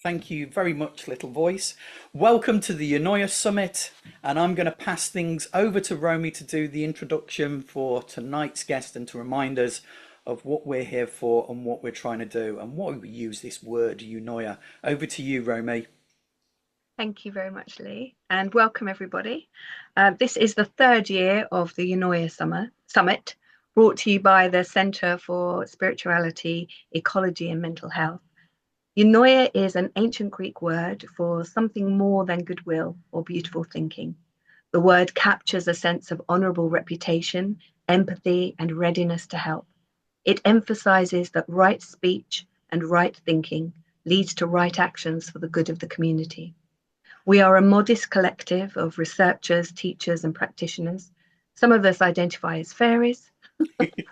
Thank you very much, little voice. Welcome to the Eunoia Summit, and I'm going to pass things over to Romy to do the introduction for tonight's guest and to remind us of what we're here for and what we're trying to do and why we use this word Eunoia. Over to you, Romy. Thank you very much, Lee, and welcome everybody. This is the third year of the Eunoia Summit, brought to you by the Centre for Spirituality, Ecology and Mental Health. Eunoia is an ancient Greek word for something more than goodwill or beautiful thinking. The word captures a sense of honourable reputation, empathy and readiness to help. It emphasises that right speech and right thinking leads to right actions for the good of the community. We are a modest collective of researchers, teachers and practitioners. Some of us identify as fairies.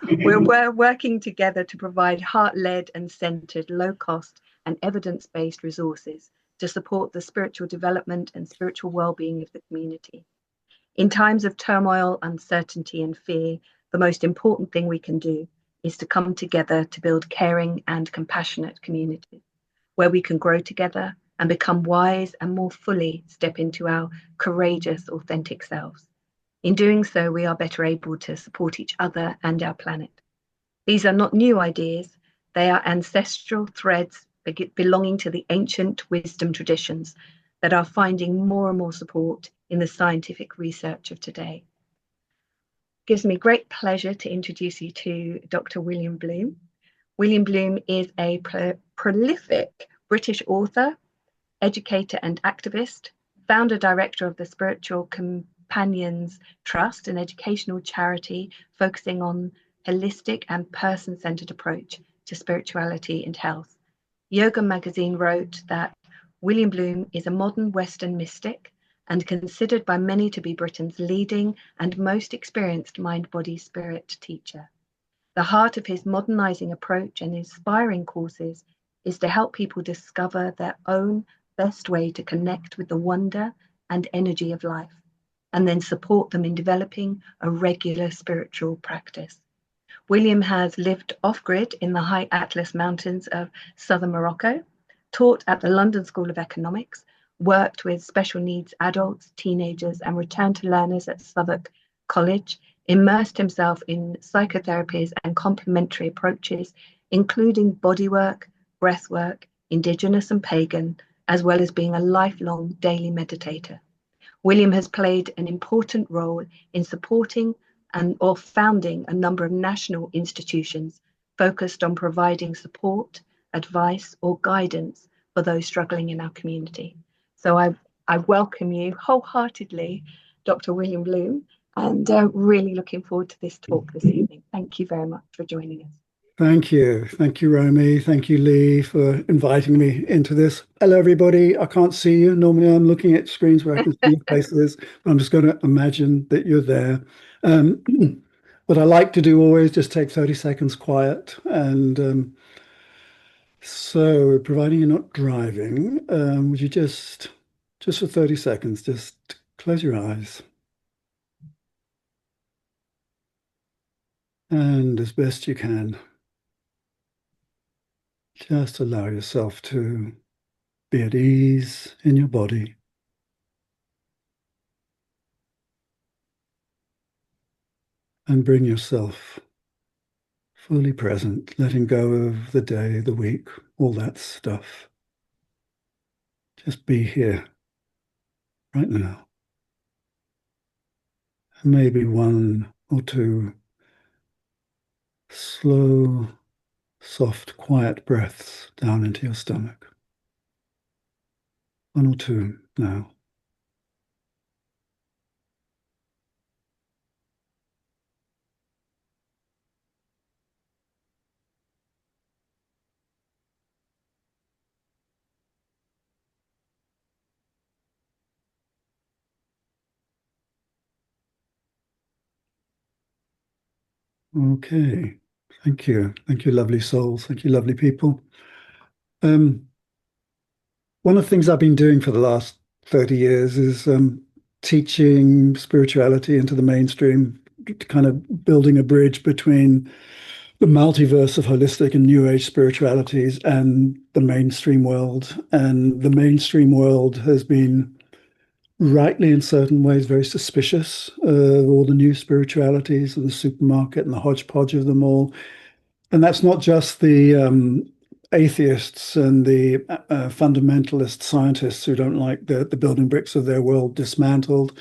We're working together to provide heart-led and centred, low-cost and evidence-based resources to support the spiritual development and spiritual well-being of the community. In times of turmoil, uncertainty and fear, the most important thing we can do is to come together to build caring and compassionate communities where we can grow together and become wise and more fully step into our courageous, authentic selves. In doing so, we are better able to support each other and our planet. These are not new ideas, they are ancestral threads belonging to the ancient wisdom traditions that are finding more and more support in the scientific research of today. It gives me great pleasure to introduce you to Dr. William Bloom. William Bloom is a prolific British author, educator and activist, founder director of the Spiritual Companions Trust, an educational charity focusing on holistic and person-centered approach to spirituality and health. Yoga magazine wrote that William Bloom is a modern Western mystic and considered by many to be Britain's leading and most experienced mind-body-spirit teacher. The heart of his modernizing approach and inspiring courses is to help people discover their own best way to connect with the wonder and energy of life, and then support them in developing a regular spiritual practice. William has lived off-grid in the high Atlas Mountains of southern Morocco, taught at the London School of Economics, worked with special needs adults, teenagers, and return to learners at Southwark College, immersed himself in psychotherapies and complementary approaches, including bodywork, breathwork, indigenous and pagan, as well as being a lifelong daily meditator. William has played an important role in supporting or founding a number of national institutions focused on providing support, advice, or guidance for those struggling in our community. So I welcome you wholeheartedly, Dr. William Bloom, and really looking forward to this talk this evening. Thank you very much for joining us. Thank you. Thank you, Romy. Thank you, Lee, for inviting me into this. Hello, everybody. I can't see you. Normally, I'm looking at screens where I can see your faces, but I'm just going to imagine that you're there. What I like to do always just take 30 seconds quiet. And so, providing you're not driving, would you just for 30 seconds, just close your eyes. And as best you can, just allow yourself to be at ease in your body. And bring yourself fully present, letting go of the day, the week, all that stuff. Just be here, right now. And maybe one or two slow, soft, quiet breaths down into your stomach. One or two now. Okay, thank you. Thank you, lovely souls. Thank you, lovely people. One of the things I've been doing for the last 30 years is teaching spirituality into the mainstream, kind of building a bridge between the multiverse of holistic and new age spiritualities and the mainstream world. And the mainstream world has been rightly, in certain ways, very suspicious of all the new spiritualities and the supermarket and the hodgepodge of them all. And that's not just the atheists and the fundamentalist scientists who don't like the building bricks of their world dismantled.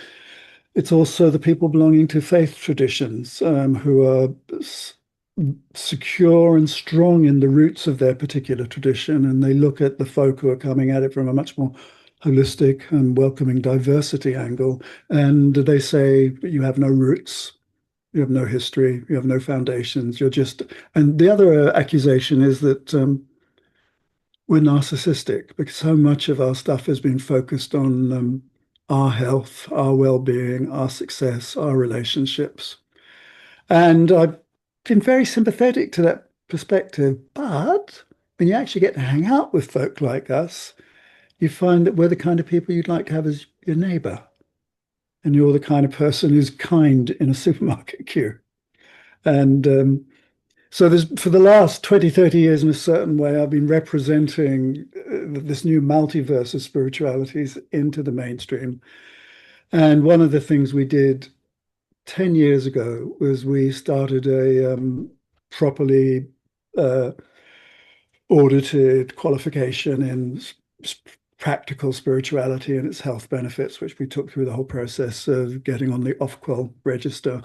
It's also the people belonging to faith traditions who are secure and strong in the roots of their particular tradition, and they look at the folk who are coming at it from a much more holistic and welcoming diversity angle, and they say you have no roots, you have no history, you have no foundations, you're just. And the other accusation is that we're narcissistic because so much of our stuff has been focused on our health, our well-being, our success, our relationships. And I've been very sympathetic to that perspective. But when you actually get to hang out with folk like us, you find that we're the kind of people you'd like to have as your neighbor. And you're the kind of person who's kind in a supermarket queue. And so there's, for the last 20, 30 years, in a certain way, I've been representing this new multiverse of spiritualities into the mainstream. And one of the things we did 10 years ago was we started a properly audited qualification in practical spirituality and its health benefits, which we took through the whole process of getting on the Ofqual register.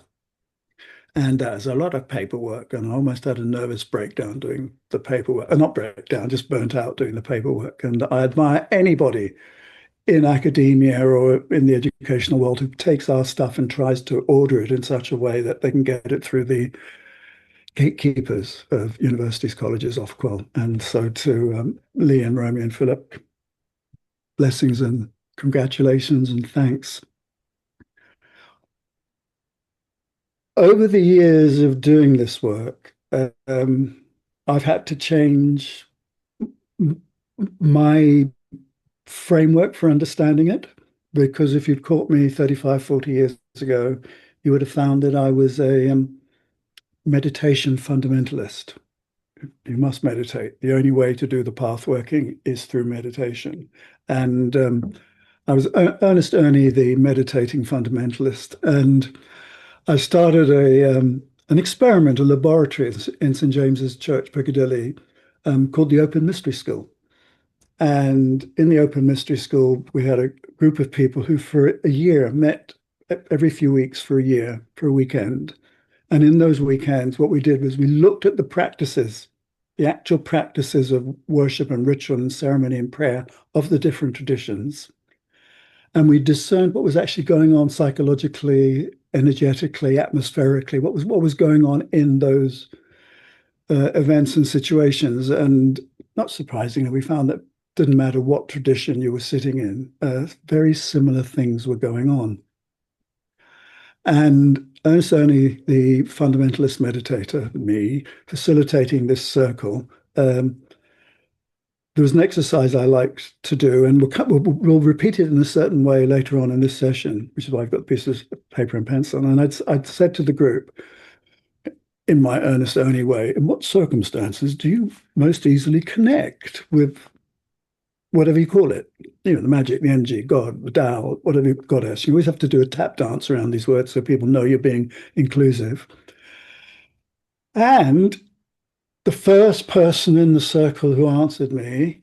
And there's a lot of paperwork, and I almost had a nervous breakdown doing the paperwork. Not breakdown, just burnt out doing the paperwork. And I admire anybody in academia or in the educational world who takes our stuff and tries to order it in such a way that they can get it through the gatekeepers of universities, colleges, Ofqual. And so to Lee and Romy and Philip, blessings and congratulations and thanks. Over the years of doing this work, I've had to change my framework for understanding it, because if you'd caught me 35, 40 years ago, you would have found that I was a meditation fundamentalist. You must meditate. The only way to do the path working is through meditation. And I was Ernest Ernie, the meditating fundamentalist, and I started an experiment, a laboratory in St. James's Church, Piccadilly, called the Open Mystery School. And in the Open Mystery School, we had a group of people who for a year met every few weeks for a year, for a weekend. And in those weekends, what we did was we looked at the practices, the actual practices of worship and ritual and ceremony and prayer of the different traditions. And we discerned what was actually going on psychologically, energetically, atmospherically, what was going on in those events and situations. And not surprisingly, we found that it didn't matter what tradition you were sitting in, very similar things were going on. And Ernest Ernie, the fundamentalist meditator, me, facilitating this circle, there was an exercise I liked to do, and we'll repeat it in a certain way later on in this session, which is why I've got pieces of paper and pencil. And I'd said to the group, in my Ernest Ernie way, in what circumstances do you most easily connect with whatever you call it? You know, the magic, the energy, God, the Tao, whatever goddess. You always have to do a tap dance around these words so people know you're being inclusive. And the first person in the circle who answered me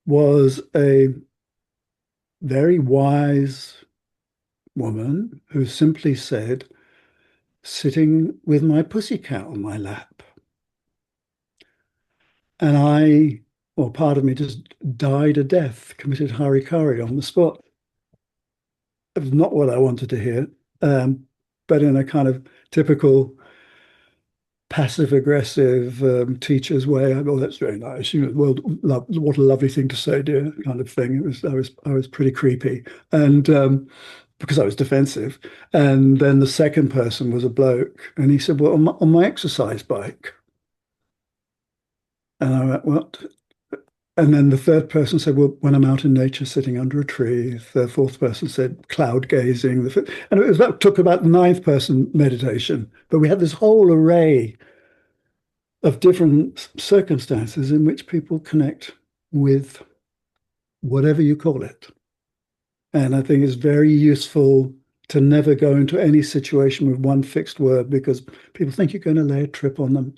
was a very wise woman who simply said, sitting with my pussycat on my lap. And part of me just died a death, committed harikari on the spot. It was not what I wanted to hear, but in a kind of typical passive-aggressive teacher's way. Oh, that's very nice. Well, what a lovely thing to say, dear, kind of thing. I was pretty creepy, and because I was defensive. And then the second person was a bloke, and he said, "Well, on my exercise bike." And I went, "What?" And then the third person said, "Well, when I'm out in nature, sitting under a tree." The fourth person said, "Cloud gazing." And took about the ninth person meditation. But we had this whole array of different circumstances in which people connect with whatever you call it. And I think it's very useful to never go into any situation with one fixed word, because people think you're going to lay a trip on them,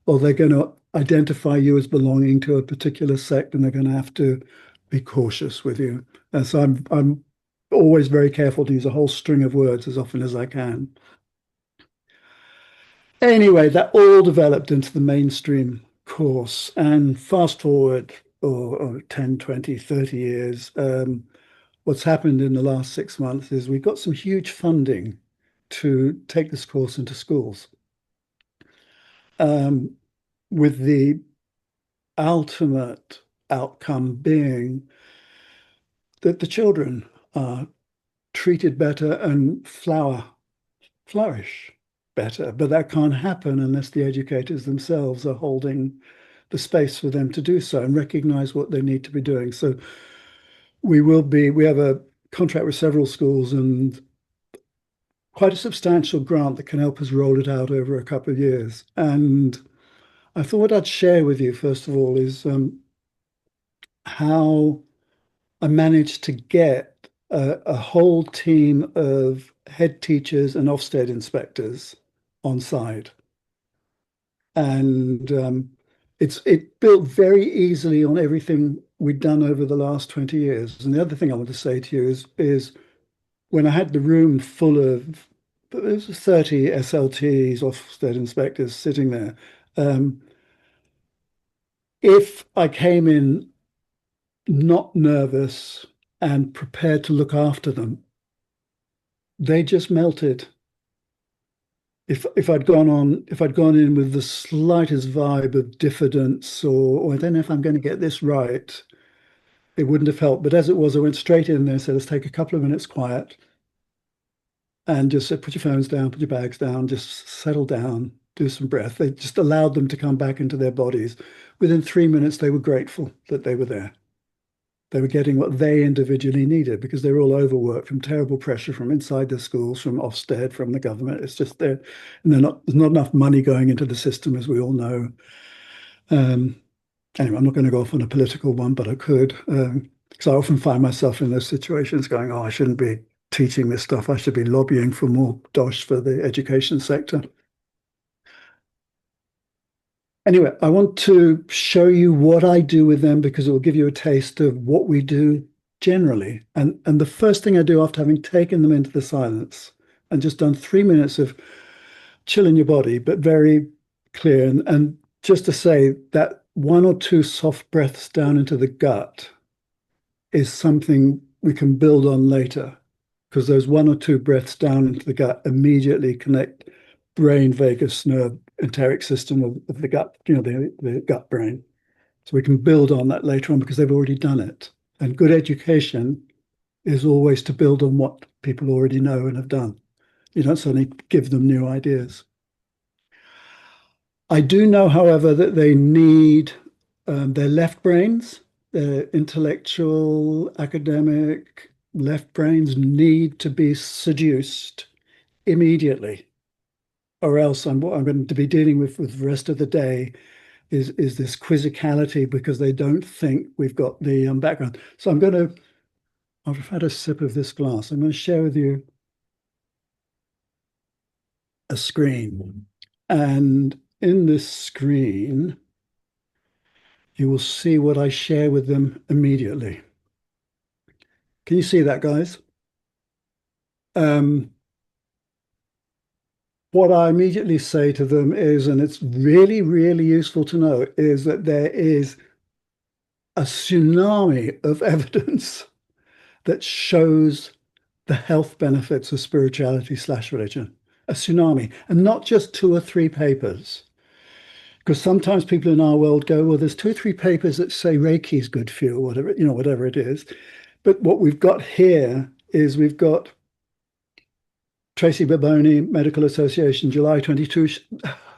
or they're going to identify you as belonging to a particular sect, and they're going to have to be cautious with you. And so I'm always very careful to use a whole string of words as often as I can. Anyway, that all developed into the mainstream course. And fast forward or 10, 20, 30 years, what's happened in the last 6 months is we got some huge funding to take this course into schools, with the ultimate outcome being that the children are treated better and flourish better. But that can't happen unless the educators themselves are holding the space for them to do so and recognize what they need to be doing. So we have a contract with several schools and quite a substantial grant that can help us roll it out over a couple of years. And I thought what I'd share with you, first of all, is how I managed to get a whole team of head teachers and Ofsted inspectors on side. And it built very easily on everything we'd done over the last 20 years. And the other thing I want to say to you is when I had the room full of, there was 30 SLTs, Ofsted inspectors sitting there. If I came in not nervous and prepared to look after them, they just melted. If I'd gone in with the slightest vibe of diffidence, or I don't know if I'm going to get this right, it wouldn't have helped. But as it was, I went straight in there and said, let's take a couple of minutes quiet and just said, put your phones down, put your bags down, just settle down, do some breath. They just allowed them to come back into their bodies. Within 3 minutes, they were grateful that they were there. They were getting what they individually needed because they were all overworked from terrible pressure from inside the schools, from Ofsted, from the government. It's just there, and there's not enough money going into the system, as we all know. Anyway, I'm not going to go off on a political one, but I could, because I often find myself in those situations going, oh, I shouldn't be teaching this stuff. I should be lobbying for more dosh for the education sector. Anyway, I want to show you what I do with them because it will give you a taste of what we do generally. And the first thing I do after having taken them into the silence and just done 3 minutes of chill in your body, but very clear. And just to say that 1 or 2 soft breaths down into the gut is something we can build on later, because those 1 or 2 breaths down into the gut immediately connect brain, vagus nerve, enteric system of the gut, the gut brain. So we can build on that later on because they've already done it. And good education is always to build on what people already know and have done. You don't suddenly give them new ideas. I do know, however, that they need their left brains, their intellectual, academic left brains need to be seduced immediately, or else what I'm going to be dealing with the rest of the day is this quizzicality because they don't think we've got the background. So I've had a sip of this glass. I'm going to share with you a screen. And in this screen, you will see what I share with them immediately. Can you see that, guys? What I immediately say to them is, and it's really, really useful to know, is that there is a tsunami of evidence that shows the health benefits of spirituality/religion. A tsunami, and not just 2 or 3 papers. Because sometimes people in our world go, well, there's 2 or 3 papers that say Reiki is good for you, or whatever, whatever it is. But what we've got here is we've got Tracy Baboni, Medical Association, July 22.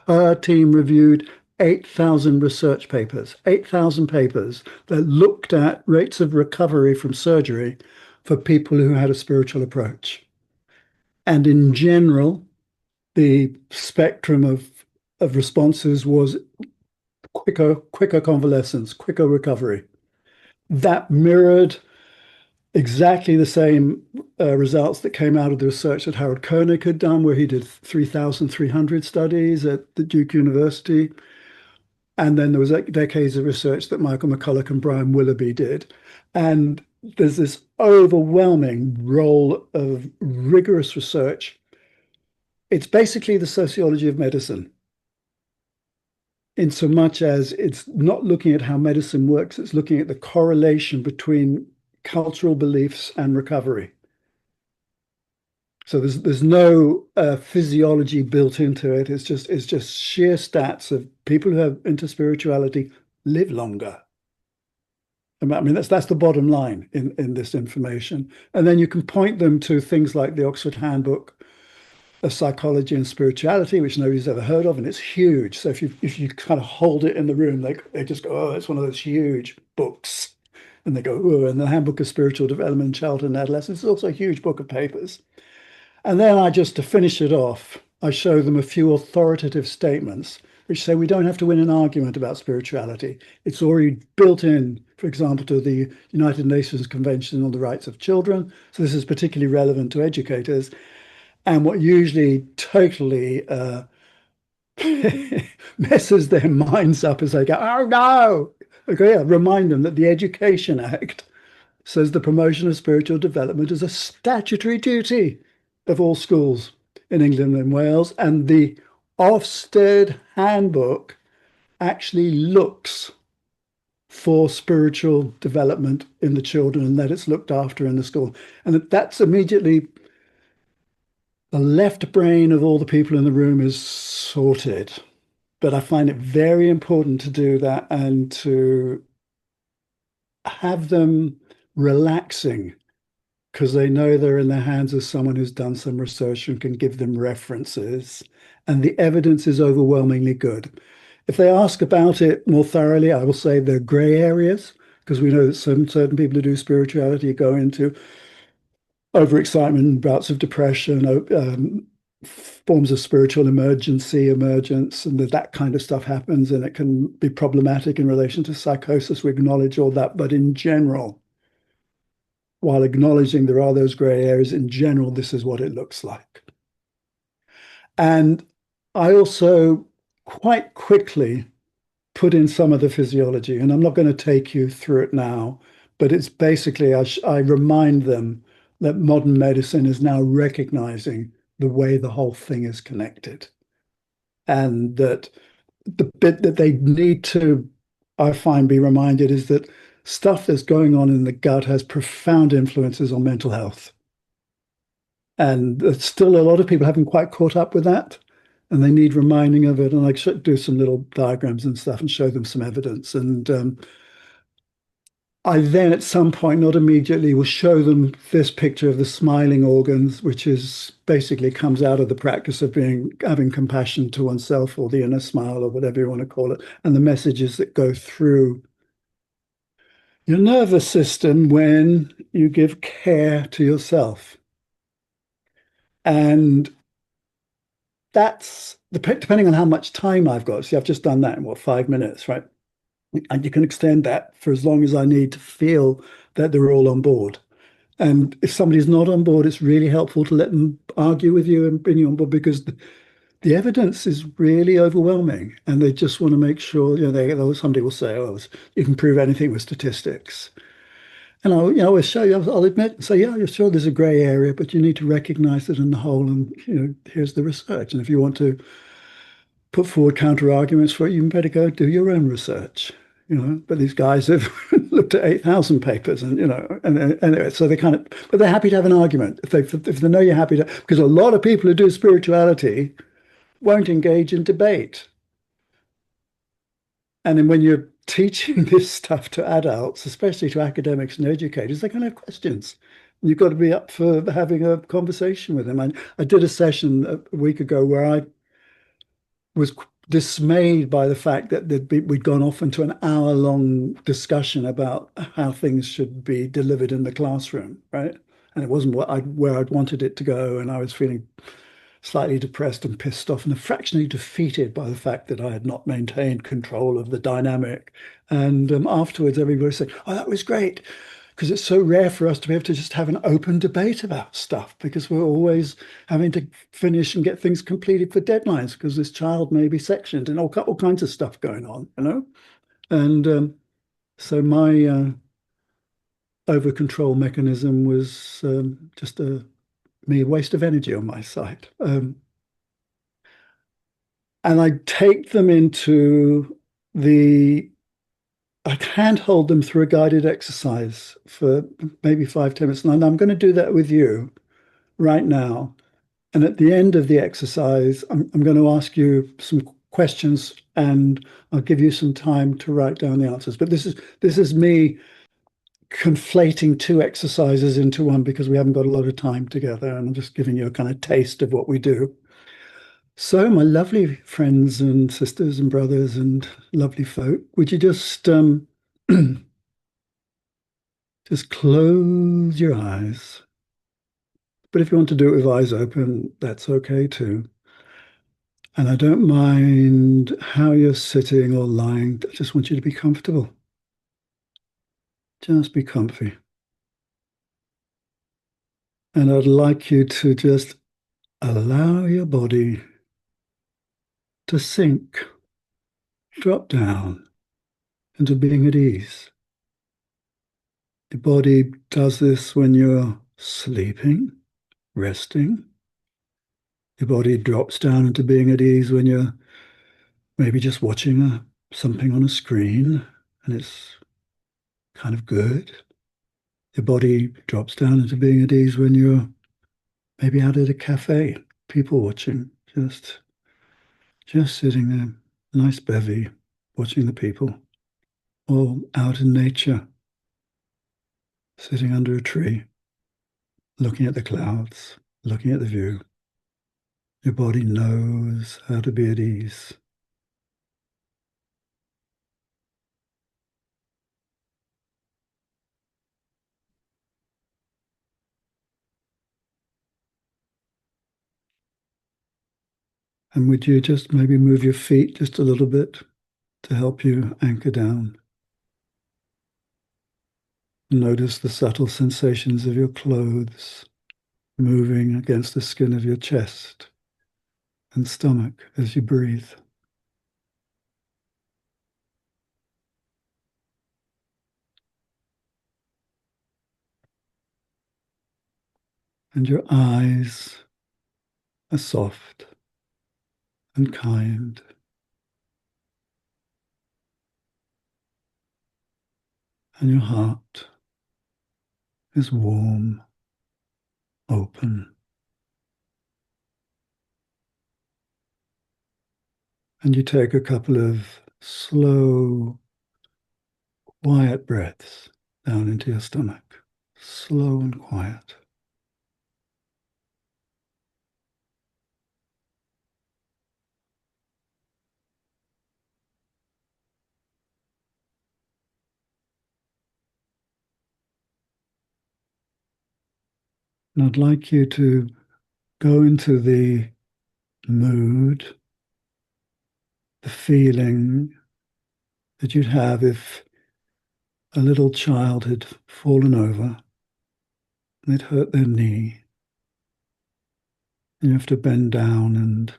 Her team reviewed 8,000 research papers, 8,000 papers that looked at rates of recovery from surgery for people who had a spiritual approach. And in general, the spectrum of of responses was quicker convalescence, quicker recovery. That mirrored exactly the same results that came out of the research that Harold Koenig had done, where he did 3,300 studies at the Duke University. And then there was decades of research that Michael McCulloch and Brian Willoughby did. And there's this overwhelming role of rigorous research. It's basically the sociology of medicine, in so much as it's not looking at how medicine works, it's looking at the correlation between cultural beliefs and recovery. So there's no physiology built into it. It's just sheer stats of people who have into spirituality live longer. I mean, that's the bottom line in this information. And then you can point them to things like the Oxford Handbook of Psychology and Spirituality, which nobody's ever heard of, and it's huge. So if you kind of hold it in the room, they just go, oh, it's one of those huge books. And they go, oh, and the Handbook of Spiritual Development in Childhood and Adolescence is also a huge book of papers. And then to finish it off, I show them a few authoritative statements which say we don't have to win an argument about spirituality. It's already built in, for example, to the United Nations Convention on the Rights of Children. So this is particularly relevant to educators. And what usually totally messes their minds up as they go, oh no! Okay, yeah, remind them that the Education Act says the promotion of spiritual development is a statutory duty of all schools in England and Wales. And the Ofsted Handbook actually looks for spiritual development in the children and that it's looked after in the school. And that's immediately the left brain of all the people in the room is sorted. But I find it very important to do that and to have them relaxing because they know they're in the hands of someone who's done some research and can give them references. And the evidence is overwhelmingly good. If they ask about it more thoroughly, I will say there are gray areas because we know that certain people who do spirituality go into overexcitement, bouts of depression, forms of spiritual emergence, and that kind of stuff happens, and it can be problematic in relation to psychosis. We acknowledge all that, but in general, while acknowledging there are those gray areas, in general, this is what it looks like. And I also quite quickly put in some of the physiology, and I'm not going to take you through it now, but it's basically, I remind them that modern medicine is now recognizing the way the whole thing is connected. And that the bit that they need to, I find, be reminded is that stuff that's going on in the gut has profound influences on mental health. And still a lot of people haven't quite caught up with that. And they need reminding of it. And I should do some little diagrams and stuff and show them some evidence. And I then at some point, not immediately, will show them this picture of the smiling organs, which is basically comes out of the practice of having compassion to oneself, or the inner smile, or whatever you want to call it, and the messages that go through your nervous system when you give care to yourself. And that's depending on how much time I've got. See, I've just done that in 5 minutes, right? And you can extend that for as long as I need to feel that they're all on board. And if somebody's not on board, it's really helpful to let them argue with you and bring you on board, because the evidence is really overwhelming. And they just want to make sure, somebody will say, oh, you can prove anything with statistics. And I'll show you, I'll admit and say, yeah, you're sure there's a gray area, but you need to recognize it in the whole. And, here's the research. And if you want to put forward counter arguments for it, you better go do your own research. But these guys have looked at 8,000 papers, and anyway, so but they're happy to have an argument if they know you're happy to, because a lot of people who do spirituality won't engage in debate. And then when you're teaching this stuff to adults, especially to academics and educators, they're going to have questions. And you've got to be up for having a conversation with them. I did a session a week ago where I was dismayed by the fact that we'd gone off into an hour-long discussion about how things should be delivered in the classroom, right? And it wasn't where I'd wanted it to go, and I was feeling slightly depressed and pissed off and fractionally defeated by the fact that I had not maintained control of the dynamic. And afterwards, everybody said, "Oh, that was great." Because it's so rare for us to be able to just have an open debate about stuff, because we're always having to finish and get things completed for deadlines because this child may be sectioned and all kinds of stuff going on, you know? And so my over control mechanism was just a mere waste of energy on my side. And I take them into I can't hold them through a guided exercise for maybe 5, 10 minutes. And I'm going to do that with you right now. And at the end of the exercise, I'm going to ask you some questions and I'll give you some time to write down the answers. But this is me conflating two exercises into one because we haven't got a lot of time together. And I'm just giving you a kind of taste of what we do. So, my lovely friends and sisters and brothers and lovely folk, would you just just close your eyes? But if you want to do it with eyes open, that's okay too. And I don't mind how you're sitting or lying. I just want you to be comfortable. Just be comfy. And I'd like you to just allow your body to sink, drop down into being at ease. Your body does this when you're sleeping, resting. Your body drops down into being at ease when you're maybe just watching something on a screen and it's kind of good. Your body drops down into being at ease when you're maybe out at a cafe, people watching, just sitting there, nice bevy, watching the people, or out in nature, sitting under a tree, looking at the clouds, looking at the view. Your body knows how to be at ease. And would you just maybe move your feet just a little bit to help you anchor down? Notice the subtle sensations of your clothes moving against the skin of your chest and stomach as you breathe. And your eyes are soft and kind. And your heart is warm, open. And you take a couple of slow, quiet breaths down into your stomach, slow and quiet. And I'd like you to go into the mood, the feeling that you'd have if a little child had fallen over and they'd hurt their knee. And you have to bend down and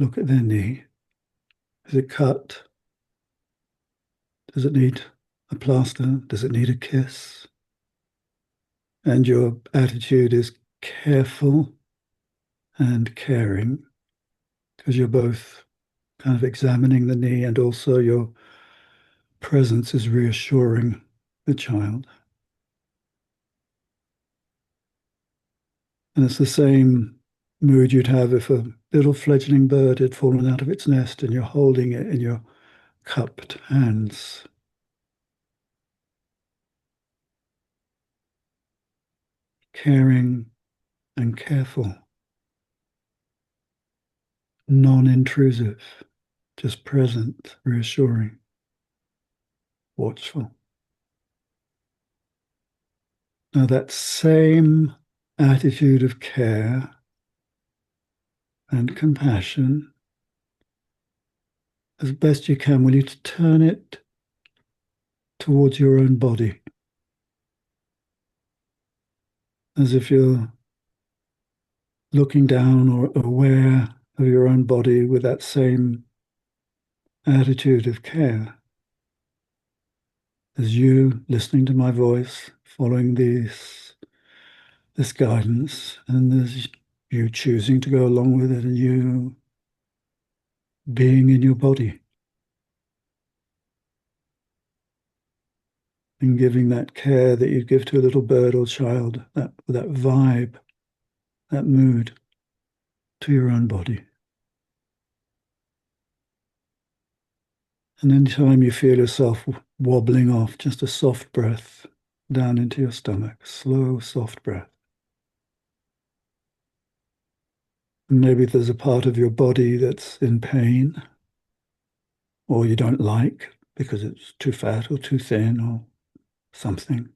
look at their knee. Is it cut? Does it need a plaster? Does it need a kiss? And your attitude is careful and caring because you're both kind of examining the knee and also your presence is reassuring the child. And it's the same mood you'd have if a little fledgling bird had fallen out of its nest and you're holding it in your cupped hands. Caring and careful, non-intrusive, just present, reassuring, watchful. Now that same attitude of care and compassion, as best you can, will you turn it towards your own body, as if you're looking down or aware of your own body with that same attitude of care as you listening to my voice, following this guidance, and as you choosing to go along with it, and you being in your body and giving that care that you'd give to a little bird or child, that vibe, that mood to your own body. And anytime you feel yourself wobbling off, just a soft breath down into your stomach, slow, soft breath. And maybe there's a part of your body that's in pain or you don't like because it's too fat or too thin or something.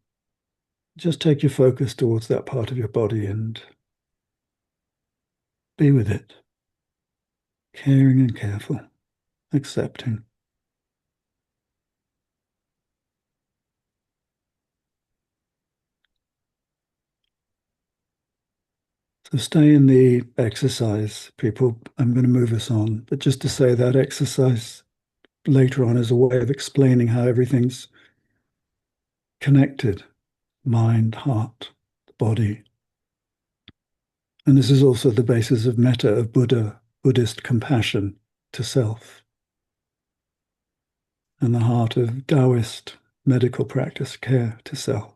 Just take your focus towards that part of your body and be with it, caring and careful, accepting. So stay in the exercise, people. I'm going to move us on, but just to say that exercise later on is a way of explaining how everything's connected: mind, heart, body. And this is also the basis of metta, of Buddhist compassion to self, and the heart of Taoist medical practice, care to self.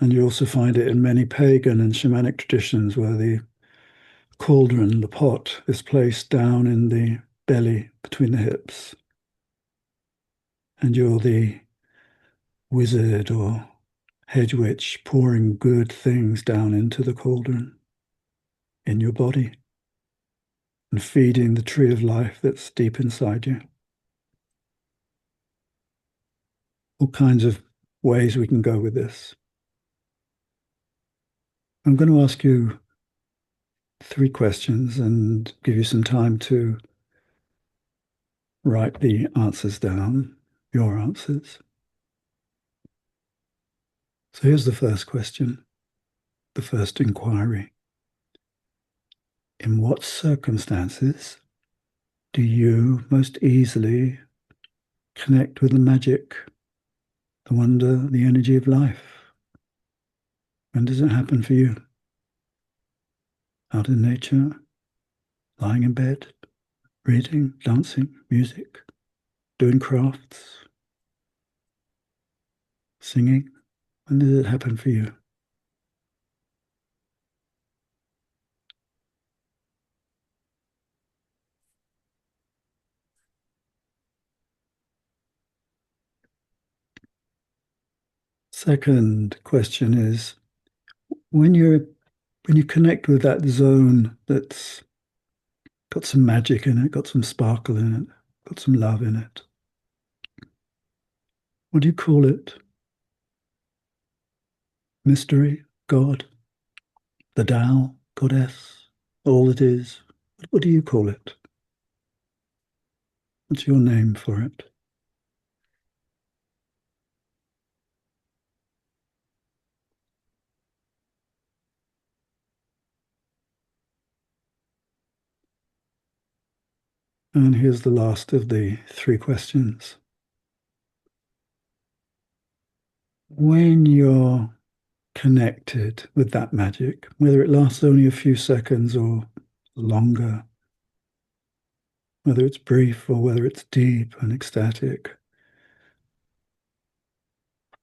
And you also find it in many pagan and shamanic traditions where the cauldron, the pot, is placed down in the belly between the hips. And you're the wizard or head witch pouring good things down into the cauldron in your body and feeding the tree of life that's deep inside you. All kinds of ways we can go with this. I'm going to ask you 3 questions and give you some time to write the answers down, your answers. So here's the first question, the first inquiry. In what circumstances do you most easily connect with the magic, the wonder, the energy of life? When does it happen for you? Out in nature, lying in bed, reading, dancing, music, doing crafts, singing? When does it happen for you? Second question is, when you connect with that zone that's got some magic in it, got some sparkle in it, got some love in it, what do you call it? Mystery, God, the Tao, Goddess, all it is. What do you call it? What's your name for it? And here's the last of the 3 questions. When you're connected with that magic, whether it lasts only a few seconds or longer, whether it's brief or whether it's deep and ecstatic,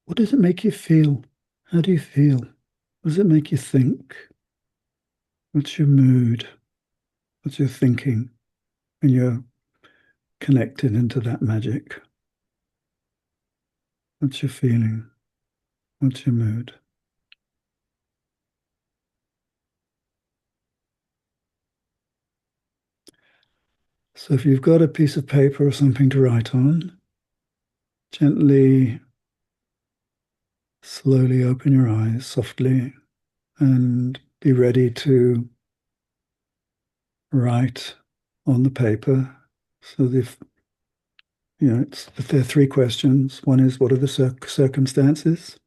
what does it make you feel? How do you feel? What does it make you think? What's your mood? What's your thinking when you're connected into that magic? What's your feeling? What's your mood? So if you've got a piece of paper or something to write on, gently, slowly open your eyes softly and be ready to write on the paper. So there are three questions. One is, what are the circumstances?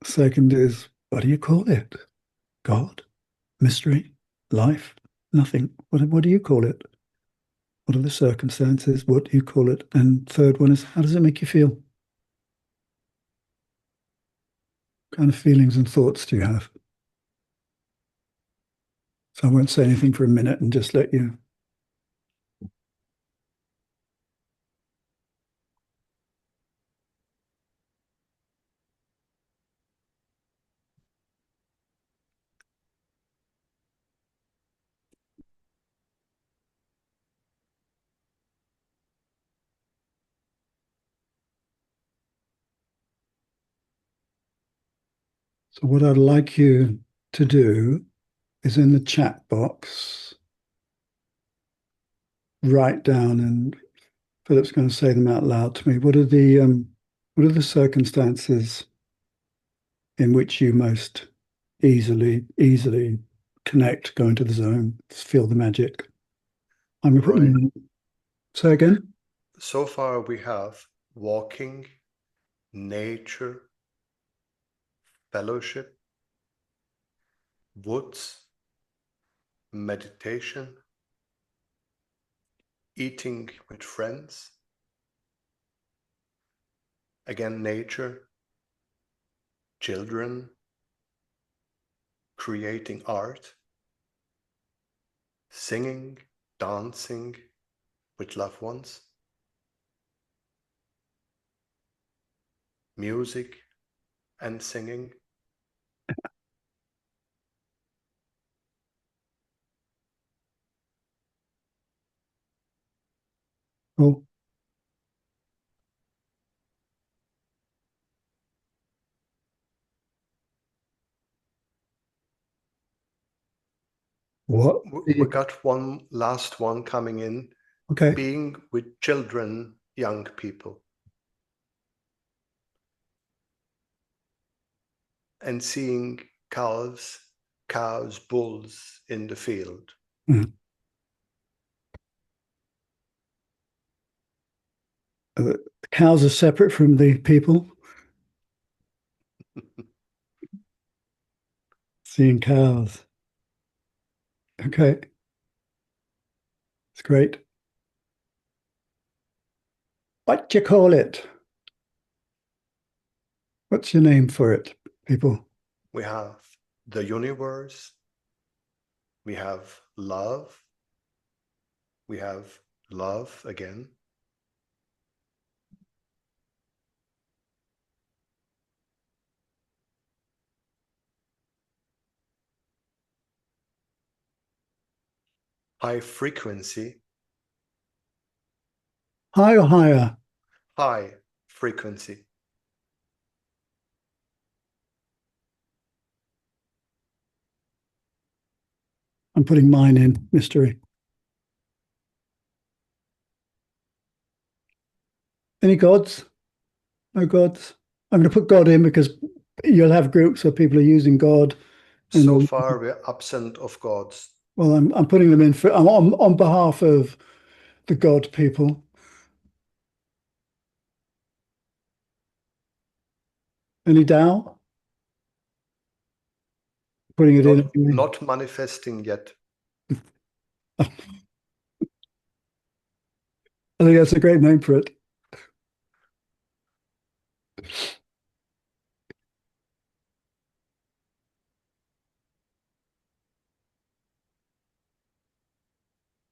Second is, what do you call it? God? Mystery? Life? Nothing. What do you call it? What are the circumstances? What do you call it? And third one is, how does it make you feel? What kind of feelings and thoughts do you have? So I won't say anything for a minute and just let you. So what I'd like you to do is in the chat box, write down, and Philip's going to say them out loud to me. What are the circumstances in which you most easily connect, go into the zone, feel the magic? I'm going to put them in. Say again. So far we have walking, nature, fellowship, woods, meditation, eating with friends, again nature, children, creating art, singing, dancing with loved ones, music and singing. Oh, what? We got one last one coming in. Okay. Being with children, young people. And seeing cows, bulls in the field. Mm. The cows are separate from the people. Seeing cows. Okay. It's great. What do you call it? What's your name for it, people? We have the universe. We have love. We have love again. High frequency. High or higher? High frequency. I'm putting mine in, mystery. Any gods? No gods? I'm going to put God in because you'll have groups where people are using God. So far, we're absent of gods. Well, I'm putting them in for on behalf of the God people. Any Tao? Putting it in. Not manifesting yet. I think that's a great name for it.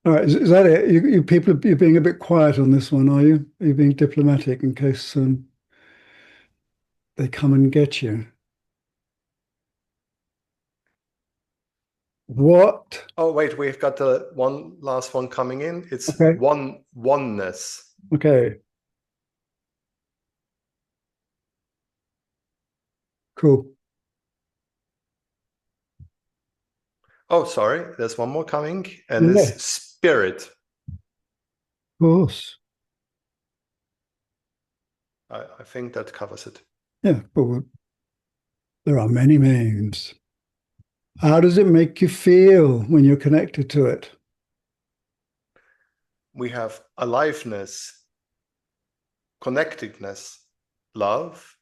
All right, is that it? You people, you're being a bit quiet on this one, are you? Are you being diplomatic in case they come and get you? What? Oh, wait, we've got the one last one coming in. It's Okay. oneness. Okay. Cool. Oh, sorry, there's one more coming, and it's spirit. Of course. I think that covers it. Yeah, but there are many names. How does it make you feel when you're connected to it? We have aliveness, connectedness, love.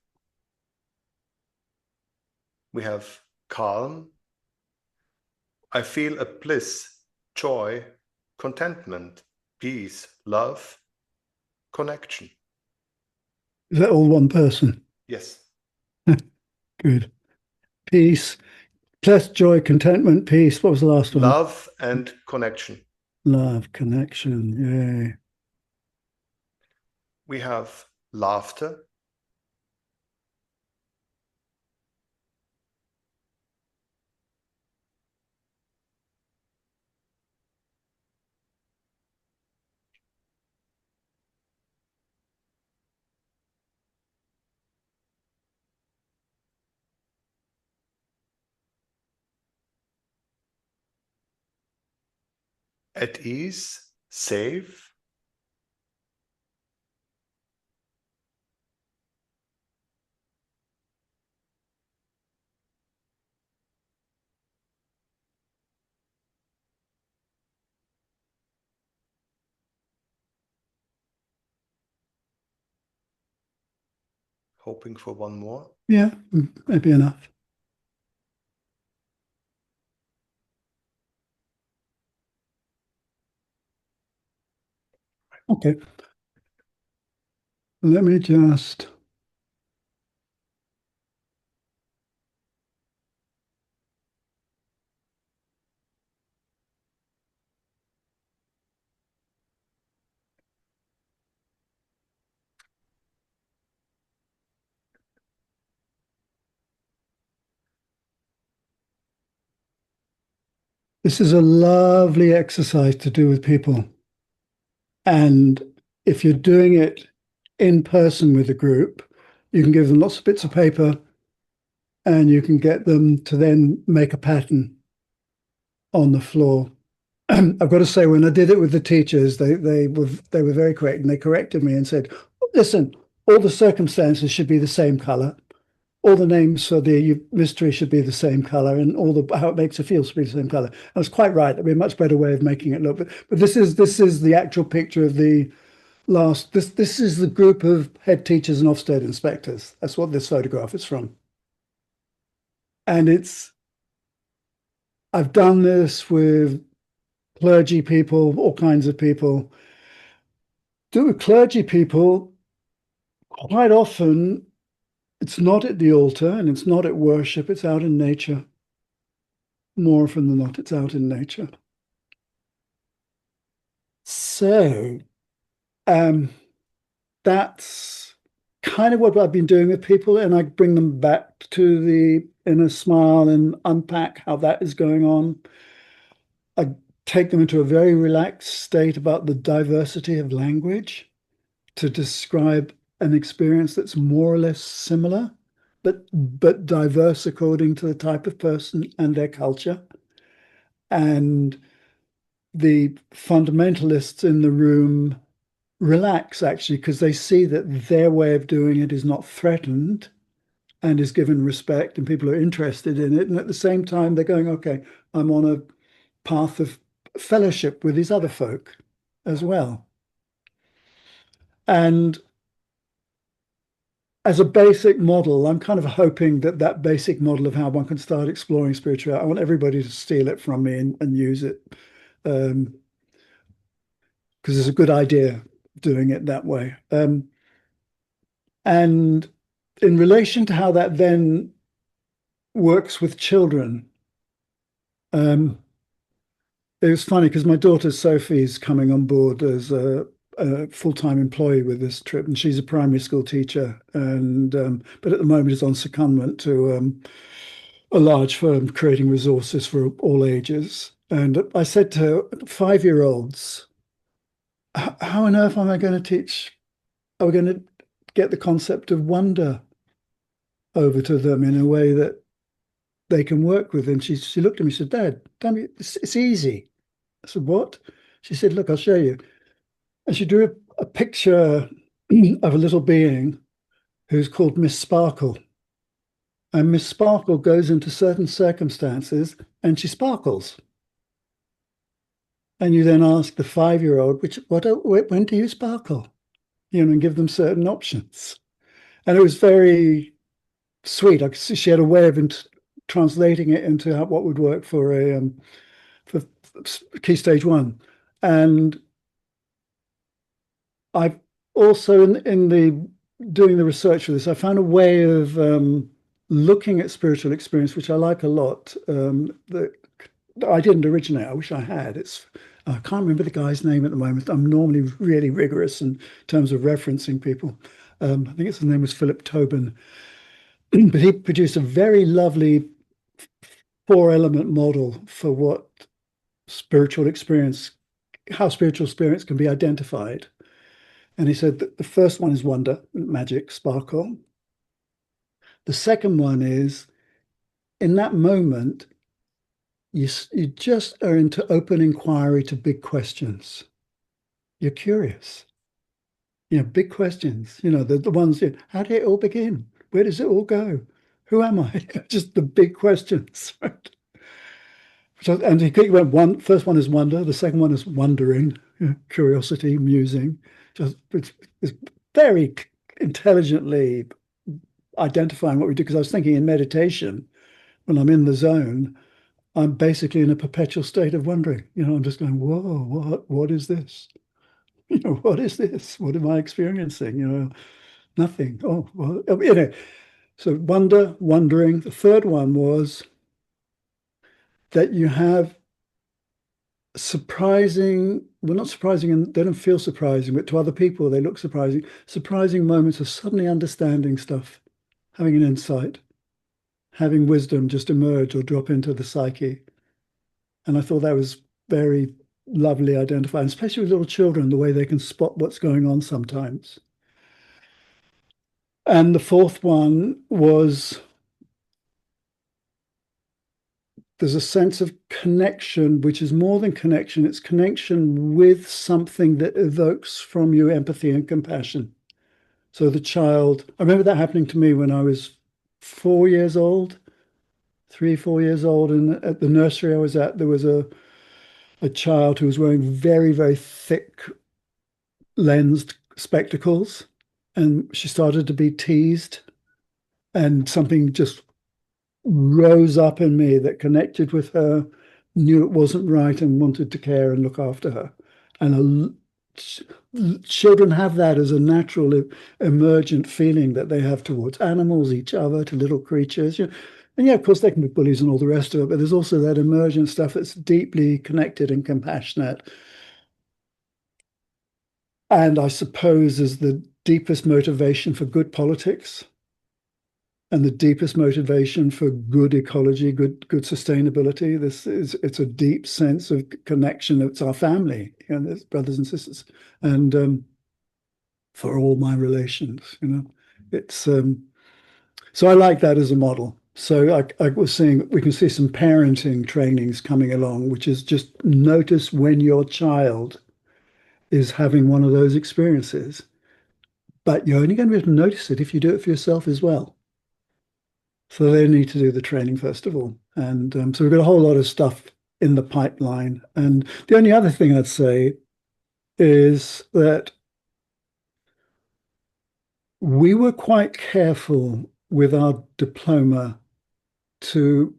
We have calm. I feel a bliss, joy, contentment, peace, love, connection. Is that all one person? Yes. Good. Peace, plus joy, contentment, peace. What was the last one? Love and connection. Love, connection. Yay. We have laughter. At ease, safe. Hoping for one more. Yeah, maybe enough. Okay. Let me just. This is a lovely exercise to do with people. And if you're doing it in person with a group, you can give them lots of bits of paper and you can get them to then make a pattern on the floor. I've got to say, when I did it with the teachers, they were very correct, and they corrected me and said, "Listen, all the circumstances should be the same color, all the names for the mystery should be the same color, and all the how it makes you feel should be the same color." I was quite right. That'd be a much better way of making it look. But this is the actual picture of the last. This is the group of head teachers and Ofsted inspectors. That's what this photograph is from, and I've done this with clergy people, all kinds of people. Do with clergy people, quite often it's not at the altar and it's not at worship, it's out in nature. More often than not, it's out in nature. So that's kind of what I've been doing with people, and I bring them back to the inner smile and unpack how that is going on. I take them into a very relaxed state about the diversity of language to describe an experience that's more or less similar, but diverse according to the type of person and their culture. And the fundamentalists in the room relax, actually, because they see that their way of doing it is not threatened and is given respect, and people are interested in it. And at the same time, they're going, okay, I'm on a path of fellowship with these other folk as well. And as a basic model, I'm kind of hoping that that basic model of how one can start exploring spirituality, I want everybody to steal it from me and use it, because it's a good idea doing it that way. And in relation to how that then works with children, it was funny because my daughter Sophie's coming on board as a full-time employee with this trip, and she's a primary school teacher, and but at the moment is on secondment to a large firm creating resources for all ages. And I said to 5-year-olds, how on earth am I going to teach? Are we going to get the concept of wonder over to them in a way that they can work with? And she looked at me and said, Dad, it's easy. I said, what? She said, look, I'll show you. And she drew a picture of a little being who's called Miss Sparkle. And Miss Sparkle goes into certain circumstances and she sparkles. And you then ask the 5-year-old, when do you sparkle? And give them certain options. And it was very sweet. I could see she had a way of translating it into what would work for for key stage 1. And I've also in the doing the research for this, I found a way of looking at spiritual experience, which I like a lot. That I didn't originate. I wish I had. I can't remember the guy's name at the moment. I'm normally really rigorous in terms of referencing people. I think his name was Philip Tobin. But he produced a very lovely 4-element model for what spiritual experience, how spiritual experience can be identified. And he said that the first one is wonder, magic, sparkle. The second one is, in that moment, you just are into open inquiry to big questions. You're curious. Big questions. The ones, how did it all begin? Where does it all go? Who am I? Just the big questions, right? And he went first one is wonder, the second one is wondering, curiosity, musing. It's very intelligently identifying what we do. Because I was thinking in meditation, when I'm in the zone, I'm basically in a perpetual state of wondering. I'm just going, whoa, what is this? What is this? What am I experiencing? Nothing. Oh, well, So wondering. The third one was that you have surprising, well, not surprising, and they don't feel surprising, but to other people, they look surprising moments of suddenly understanding stuff, having an insight, having wisdom just emerge or drop into the psyche. And I thought that was very lovely identifying, especially with little children, the way they can spot what's going on sometimes. And the fourth one was there's a sense of connection, which is more than connection. It's connection with something that evokes from you empathy and compassion. So the child, I remember that happening to me when I was 4 years old, 3, 4 years old. And at the nursery I was at, there was a child who was wearing very, very thick lensed spectacles. And she started to be teased. And something just rose up in me that connected with her, knew it wasn't right, and wanted to care and look after her. And children have that as a natural emergent feeling that they have towards animals, each other, to little creatures. And of course, they can be bullies and all the rest of it, but there's also that emergent stuff that's deeply connected and compassionate. And I suppose is the deepest motivation for good politics. And the deepest motivation for good ecology, good sustainability. It's a deep sense of connection. It's our family, there's brothers and sisters, and for all my relations, it's so I like that as a model. So I was saying we can see some parenting trainings coming along, which is just notice when your child is having one of those experiences, but you're only going to be able to notice it if you do it for yourself as well. So they need to do the training first of all. And so we've got a whole lot of stuff in the pipeline. And the only other thing I'd say is that we were quite careful with our diploma to,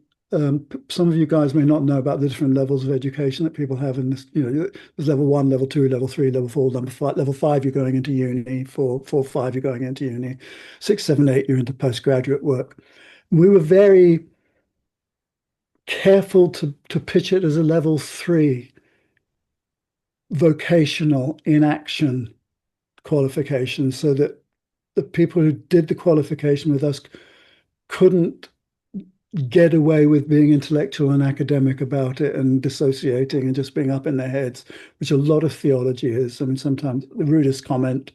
some of you guys may not know about the different levels of education that people have in this, there's level 1, level 2, level 3, level 4, level 5, you're going into uni, 4, 5, you're going into uni, 6, 7, 8, you're into postgraduate work. We were very careful to pitch it as a level 3 vocational in action qualification, so that the people who did the qualification with us couldn't get away with being intellectual and academic about it and dissociating and just being up in their heads, which a lot of theology is. I mean, sometimes the rudest comment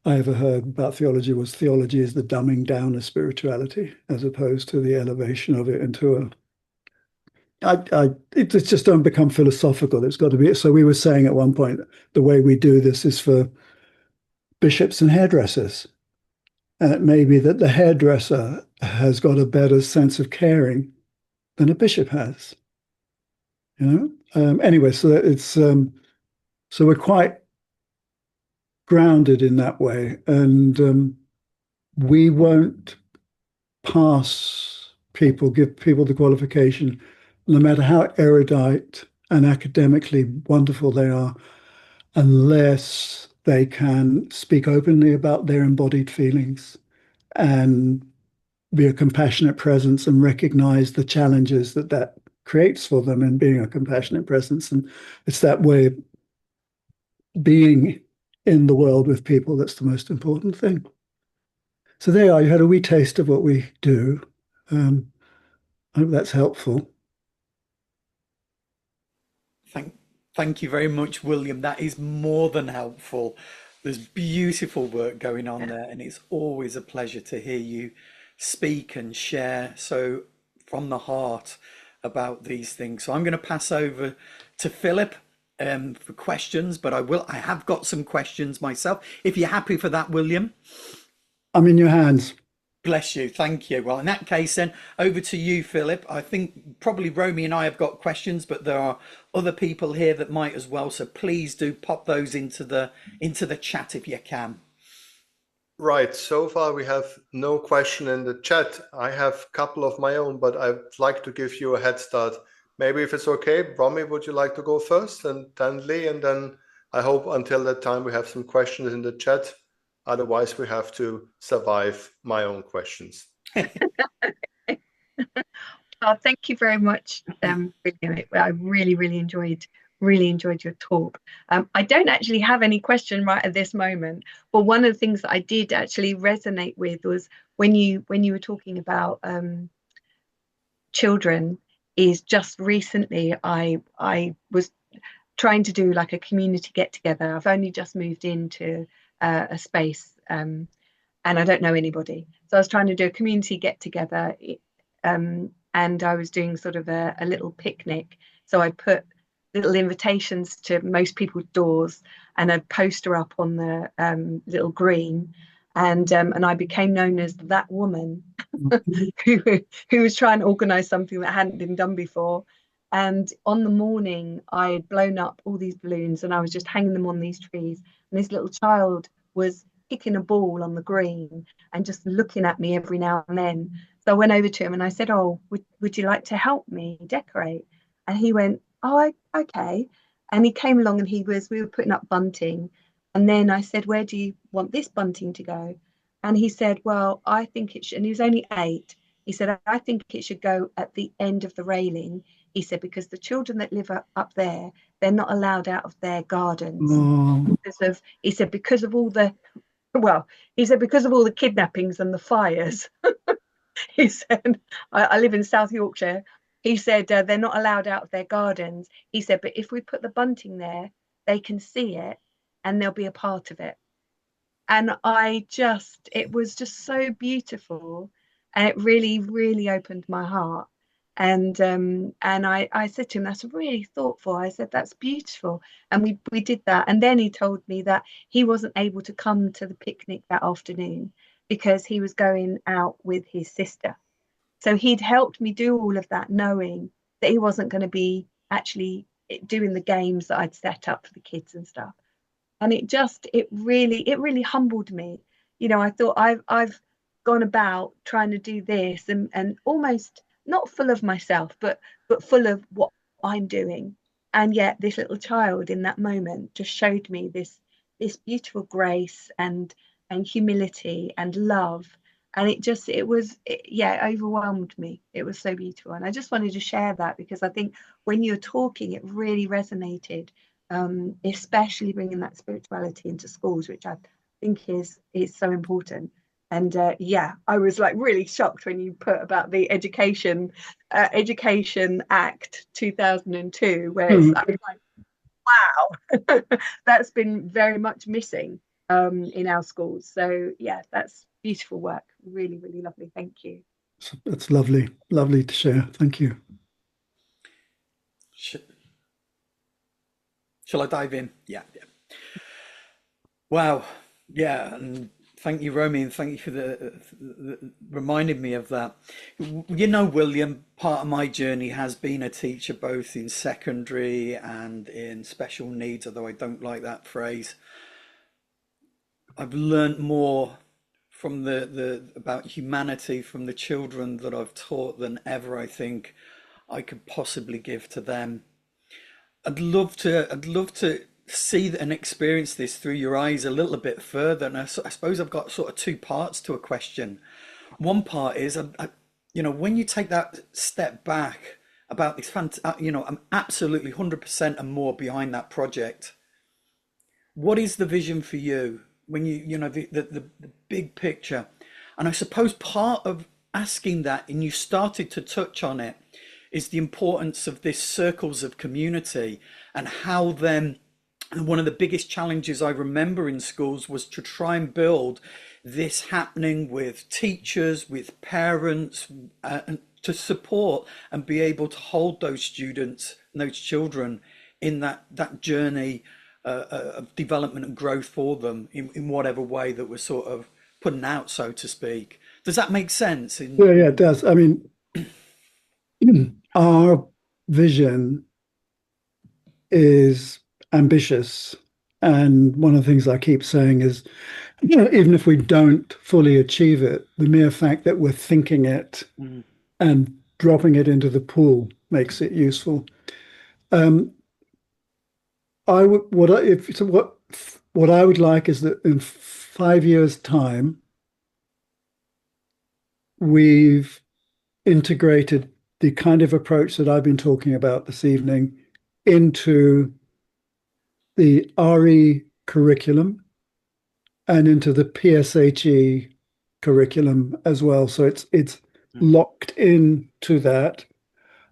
I ever heard about theology was theology is the dumbing down of spirituality as opposed to the elevation of it into it just don't become philosophical. It's got to be. So we were saying at one point, the way we do this is for bishops and hairdressers. And it may be that the hairdresser has got a better sense of caring than a bishop has. Anyway, so so we're quite grounded in that way, and we won't give people the qualification, no matter how erudite and academically wonderful they are, unless they can speak openly about their embodied feelings and be a compassionate presence and recognize the challenges that creates for them in being a compassionate presence. And it's that way of being in the world with people that's the most important thing. So there you are. You had a wee taste of what we do. I hope that's helpful. Thank you very much, William. That is more than helpful. There's beautiful work going on there, and it's always a pleasure to hear you speak and share so from the heart about these things. So I'm going to pass over to Philip for questions, but I have got some questions myself. If you're happy for that, William. I'm in your hands. Bless you. Thank you. Well, in that case, then over to you, Philip. I think probably Romy and I have got questions, but there are other people here that might as well. So please do pop those into the chat if you can. Right. So far, we have no question in the chat. I have a couple of my own, but I'd like to give you a head start. Maybe if it's okay, Romy, would you like to go first, and then Lee, and then I hope until that time we have some questions in the chat. Otherwise, we have to survive my own questions. Oh, thank you very much, William. I really enjoyed your talk. I don't actually have any question right at this moment, but one of the things that I did actually resonate with was when you were talking about children. Is just recently I was trying to do like a community get together. I've only just moved into a space and I don't know anybody, so I was trying to do a community get together. And I was doing sort of a little picnic. So I put little invitations to most people's doors and a poster up on the little green. And I became known as that woman who was trying to organise something that hadn't been done before. And on the morning, I had blown up all these balloons and I was just hanging them on these trees. And this little child was kicking a ball on the green and just looking at me every now and then. So I went over to him and I said, "Oh, would you like to help me decorate?" And he went, "Oh, okay." And he came along and we were putting up bunting. And then I said, "Where do you want this bunting to go?" And he said, "Well, I think it should," and he was only 8. He said, "I think it should go at the end of the railing." He said, "Because the children that live up there, they're not allowed out of their gardens." He said, because of all the kidnappings and the fires. He said, I live in South Yorkshire. He said, they're not allowed out of their gardens. He said, but if we put the bunting there, they can see it and they'll be a part of it. And it was just so beautiful. And it really opened my heart. And I said to him, "That's really thoughtful." I said, "That's beautiful." And we did that. And then he told me that he wasn't able to come to the picnic that afternoon because he was going out with his sister. So he'd helped me do all of that, knowing that he wasn't going to be actually doing the games that I'd set up for the kids and stuff. And it really humbled me. I thought I've gone about trying to do this and almost not full of myself, but full of what I'm doing. And yet this little child in that moment just showed me this beautiful grace and humility and love. And it overwhelmed me. It was so beautiful. And I just wanted to share that because I think when you're talking, it really resonated, especially bringing that spirituality into schools, which I think is so important. And I was like really shocked when you put about the Education Act 2002, where I was like, wow, that's been very much missing in our schools. So yeah, that's beautiful work. Really lovely. Thank you. That's lovely to share. Thank you. Shall I dive in? Yeah. Wow. Yeah. And Thank you, Romy, and thank you for the reminding me of that. You know, William, part of my journey has been a teacher both in secondary and in special needs, although I don't like that phrase. I've learnt more from the about humanity from the children that I've taught than ever I think I could possibly give to them. I'd love to see and experience this through your eyes a little bit further. And I suppose I've got sort of two parts to a question. One part is, when you take that step back about this, I'm absolutely 100% and more behind that project. What is the vision for you when the big picture? And I suppose part of asking that, and you started to touch on it, is the importance of this circles of community and how then one of the biggest challenges I remember in schools was to try and build this happening with teachers, with parents, and to support and be able to hold those students and those children in that journey of development and growth for them in whatever way that we're sort of putting out, so to speak. Does that make sense? Yeah, it does. I mean, our vision is ambitious. And one of the things I keep saying is, even if we don't fully achieve it, the mere fact that we're thinking it and dropping it into the pool makes it useful. What I would like is that in 5 years' time, we've integrated the kind of approach that I've been talking about this evening into the RE curriculum and into the PSHE curriculum as well. So it's locked into that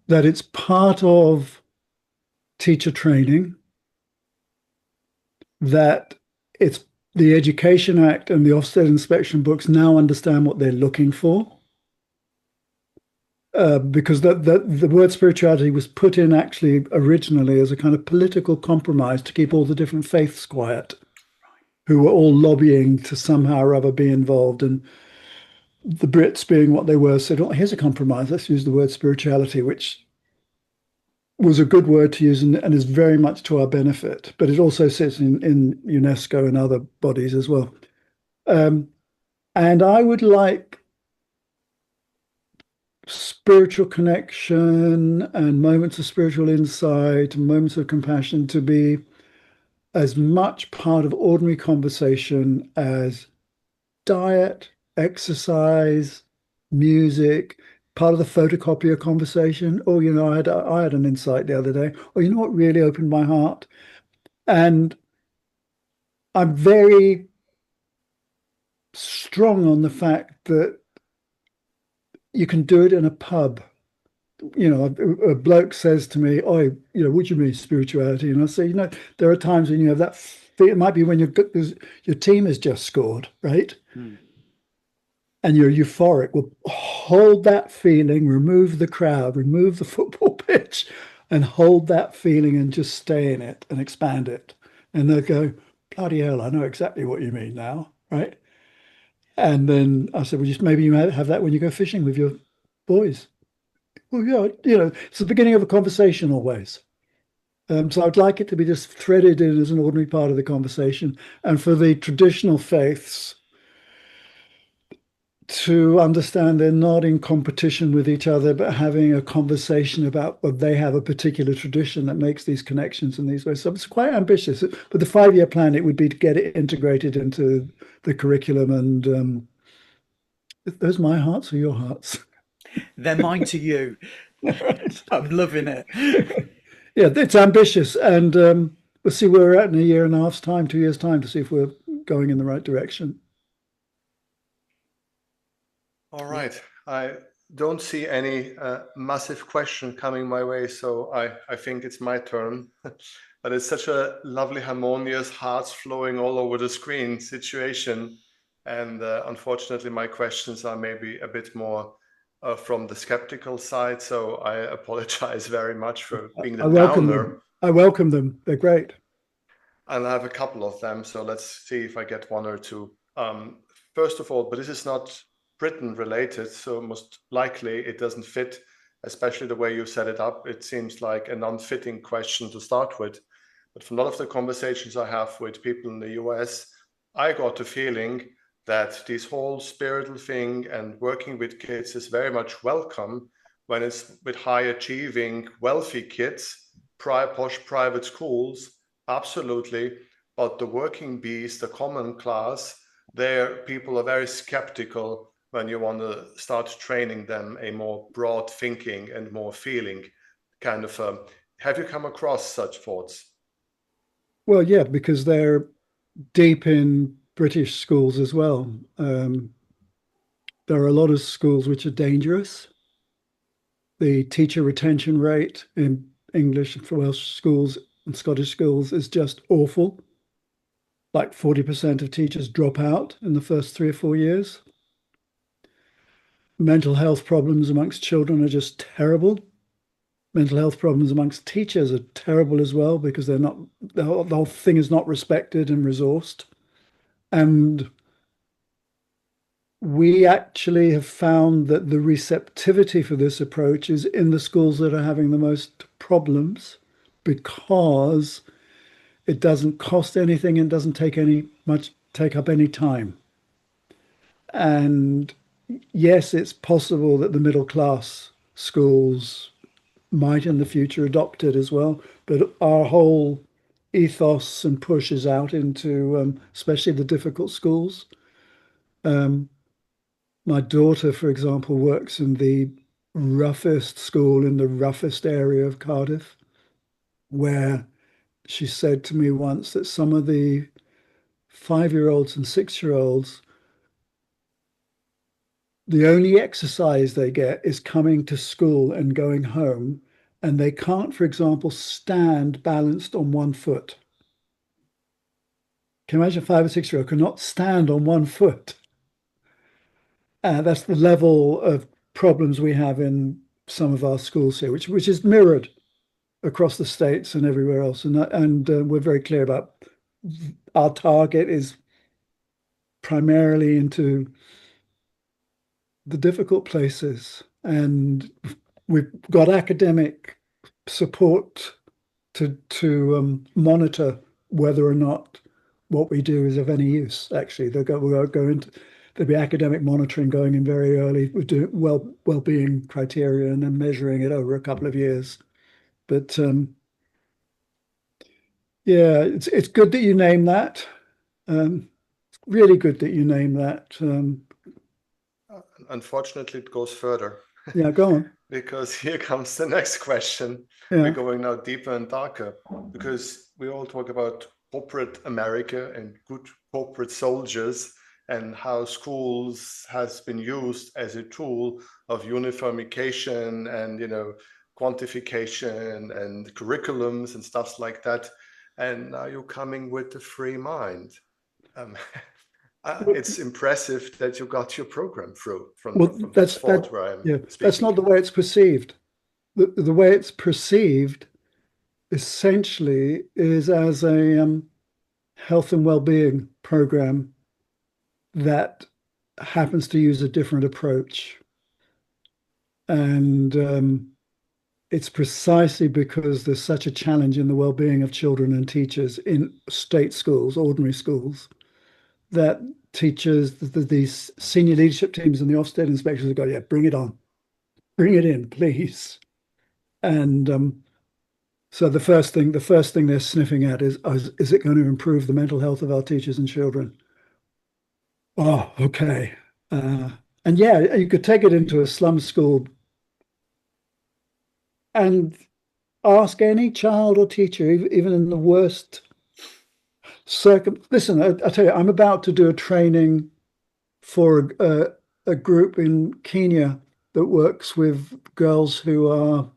it's part of teacher training, that it's the Education Act and the Ofsted inspection books now understand what they're looking for. Because the word spirituality was put in actually originally as a kind of political compromise to keep all the different faiths quiet, who were all lobbying to somehow or other be involved. And the Brits, being what they were, said, "Oh, here's a compromise. Let's use the word spirituality," which was a good word to use and is very much to our benefit. But it also sits in UNESCO and other bodies as well. And I would like spiritual connection and moments of spiritual insight and moments of compassion to be as much part of ordinary conversation as diet, exercise, music, part of the photocopier conversation. Oh, I had an insight the other day. Oh, you know what really opened my heart? And I'm very strong on the fact that you can do it in a pub. A bloke says to me, "Oh, what do you mean spirituality?" And I say, there are times when you have that. It might be when your team has just scored, right? And you're euphoric. Well, hold that feeling, remove the crowd, remove the football pitch, and hold that feeling and just stay in it and expand it. And they'll go, "Bloody hell, I know exactly what you mean now," right? And then I said, "Well, just maybe you might have that when you go fishing with your boys." Well, yeah, it's the beginning of a conversation always. So I'd like it to be just threaded in as an ordinary part of the conversation, and for the traditional faiths to understand they're not in competition with each other, but having a conversation about what they have a particular tradition that makes these connections in these ways. So it's quite ambitious. But the 5-year plan, it would be to get it integrated into the curriculum. And those are my hearts or your hearts? They're mine to you. I'm loving it. Yeah, it's ambitious. And we'll see where we're at in a year and a half's time, 2 years' time, to see if we're going in the right direction. All right. I don't see any massive question coming my way, so I think it's my turn. But it's such a lovely, harmonious, hearts flowing all over the screen situation. And unfortunately, my questions are maybe a bit more from the skeptical side. So I apologize very much for being the downer. I welcome them. They're great. And I have a couple of them. So let's see if I get one or two. first of all, but this is not Britain related, so most likely it doesn't fit, especially the way you set it up. It seems like an unfitting question to start with. But from a lot of the conversations I have with people in the US, I got the feeling that this whole spiritual thing and working with kids is very much welcome when it's with high achieving, wealthy kids, posh private schools, absolutely. But the working bees, the common class, there people are very skeptical when you want to start training them a more broad thinking and more feeling kind of. Have you come across such thoughts? Well, yeah, because they're deep in British schools as well. There are a lot of schools which are dangerous. The teacher retention rate in English for Welsh schools and Scottish schools is just awful. Like 40% of teachers drop out in the first 3 or 4 years. Mental health problems amongst children are just terrible. Mental health problems amongst teachers are terrible as well, because they're not, the whole thing is not respected and resourced. And we actually have found that the receptivity for this approach is in the schools that are having the most problems, because it doesn't cost anything and doesn't take up any time. And yes, it's possible that the middle class schools might in the future adopt it as well, but our whole ethos and push is out into especially the difficult schools. My daughter, for example, works in the roughest school in the roughest area of Cardiff, where she said to me once that some of the 5-year-olds and 6-year-olds, the only exercise they get is coming to school and going home, and they can't, for example, stand balanced on one foot. Can you imagine a 5 or 6-year-old cannot stand on one foot? That's the level of problems we have in some of our schools here, which is mirrored across the States and everywhere else. And we're very clear about our target is primarily into the difficult places. And we've got academic support to monitor whether or not what we do is of any use. Actually, there'll be academic monitoring going in very early. We do well-being criteria and then measuring it over a couple of years. But yeah, it's good that you name that. Really good that you name that. Unfortunately, it goes further. Yeah, go on. Because here comes the next question. Yeah. We're going now deeper and darker, because we all talk about corporate America and good corporate soldiers, and how schools has been used as a tool of uniformication and, quantification and curriculums and stuff like that. And now you're coming with the free mind. It's impressive that you got your program through from that spot where I'm speaking. That's not the way it's perceived. The way it's perceived essentially is as a health and well-being program that happens to use a different approach. And it's precisely because there's such a challenge in the well-being of children and teachers in state schools, ordinary schools, that teachers, these senior leadership teams and the Ofsted inspectors have got, yeah, bring it on, bring it in, please. And so the first thing they're sniffing at is it going to improve the mental health of our teachers and children? Oh, okay. And yeah, you could take it into a slum school and ask any child or teacher, even in the worst listen, I tell you, I'm about to do a training for a group in Kenya that works with girls who are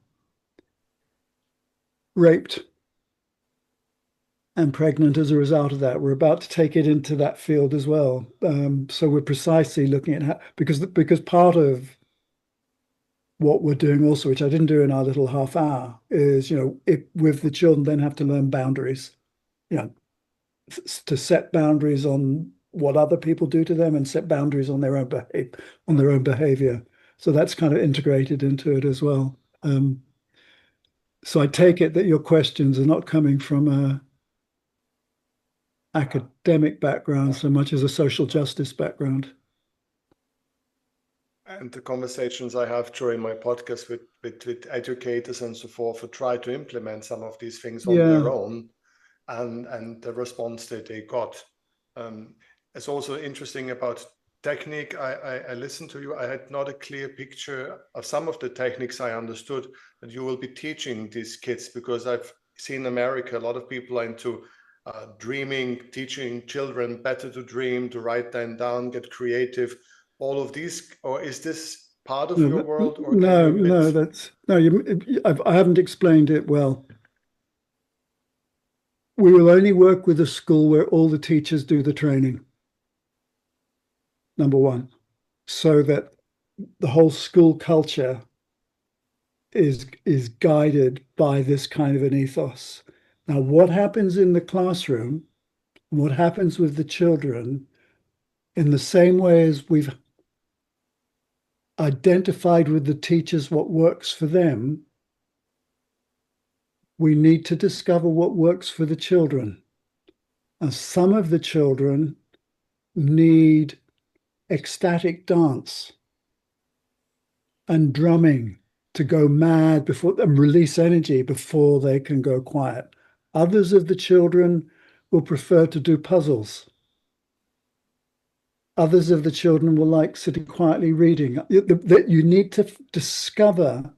raped and pregnant as a result of that. We're about to take it into that field as well. So we're precisely looking at how, because part of what we're doing also, which I didn't do in our little half hour, is, with the children then have to learn boundaries, to set boundaries on what other people do to them and set boundaries on their own behavior. So that's kind of integrated into it as well. So I take it that your questions are not coming from a academic background so much as a social justice background. And the conversations I have during my podcast with educators and so forth who try to implement some of these things on their own, and the response that they got. It's also interesting about technique. I listened to you. I had not a clear picture of some of the techniques. I understood that you will be teaching these kids, because I've seen in America, a lot of people are into dreaming, teaching children better to dream, to write them down, get creative, all of these. Or is this part of your world? Or I haven't explained it well. We will only work with a school where all the teachers do the training. Number one, so that the whole school culture is guided by this kind of an ethos. Now, what happens in the classroom, what happens with the children, in the same way as we've identified with the teachers what works for them, we need to discover what works for the children. And some of the children need ecstatic dance and drumming to go mad before and release energy before they can go quiet. Others of the children will prefer to do puzzles. Others of the children will like sitting quietly reading. You need to discover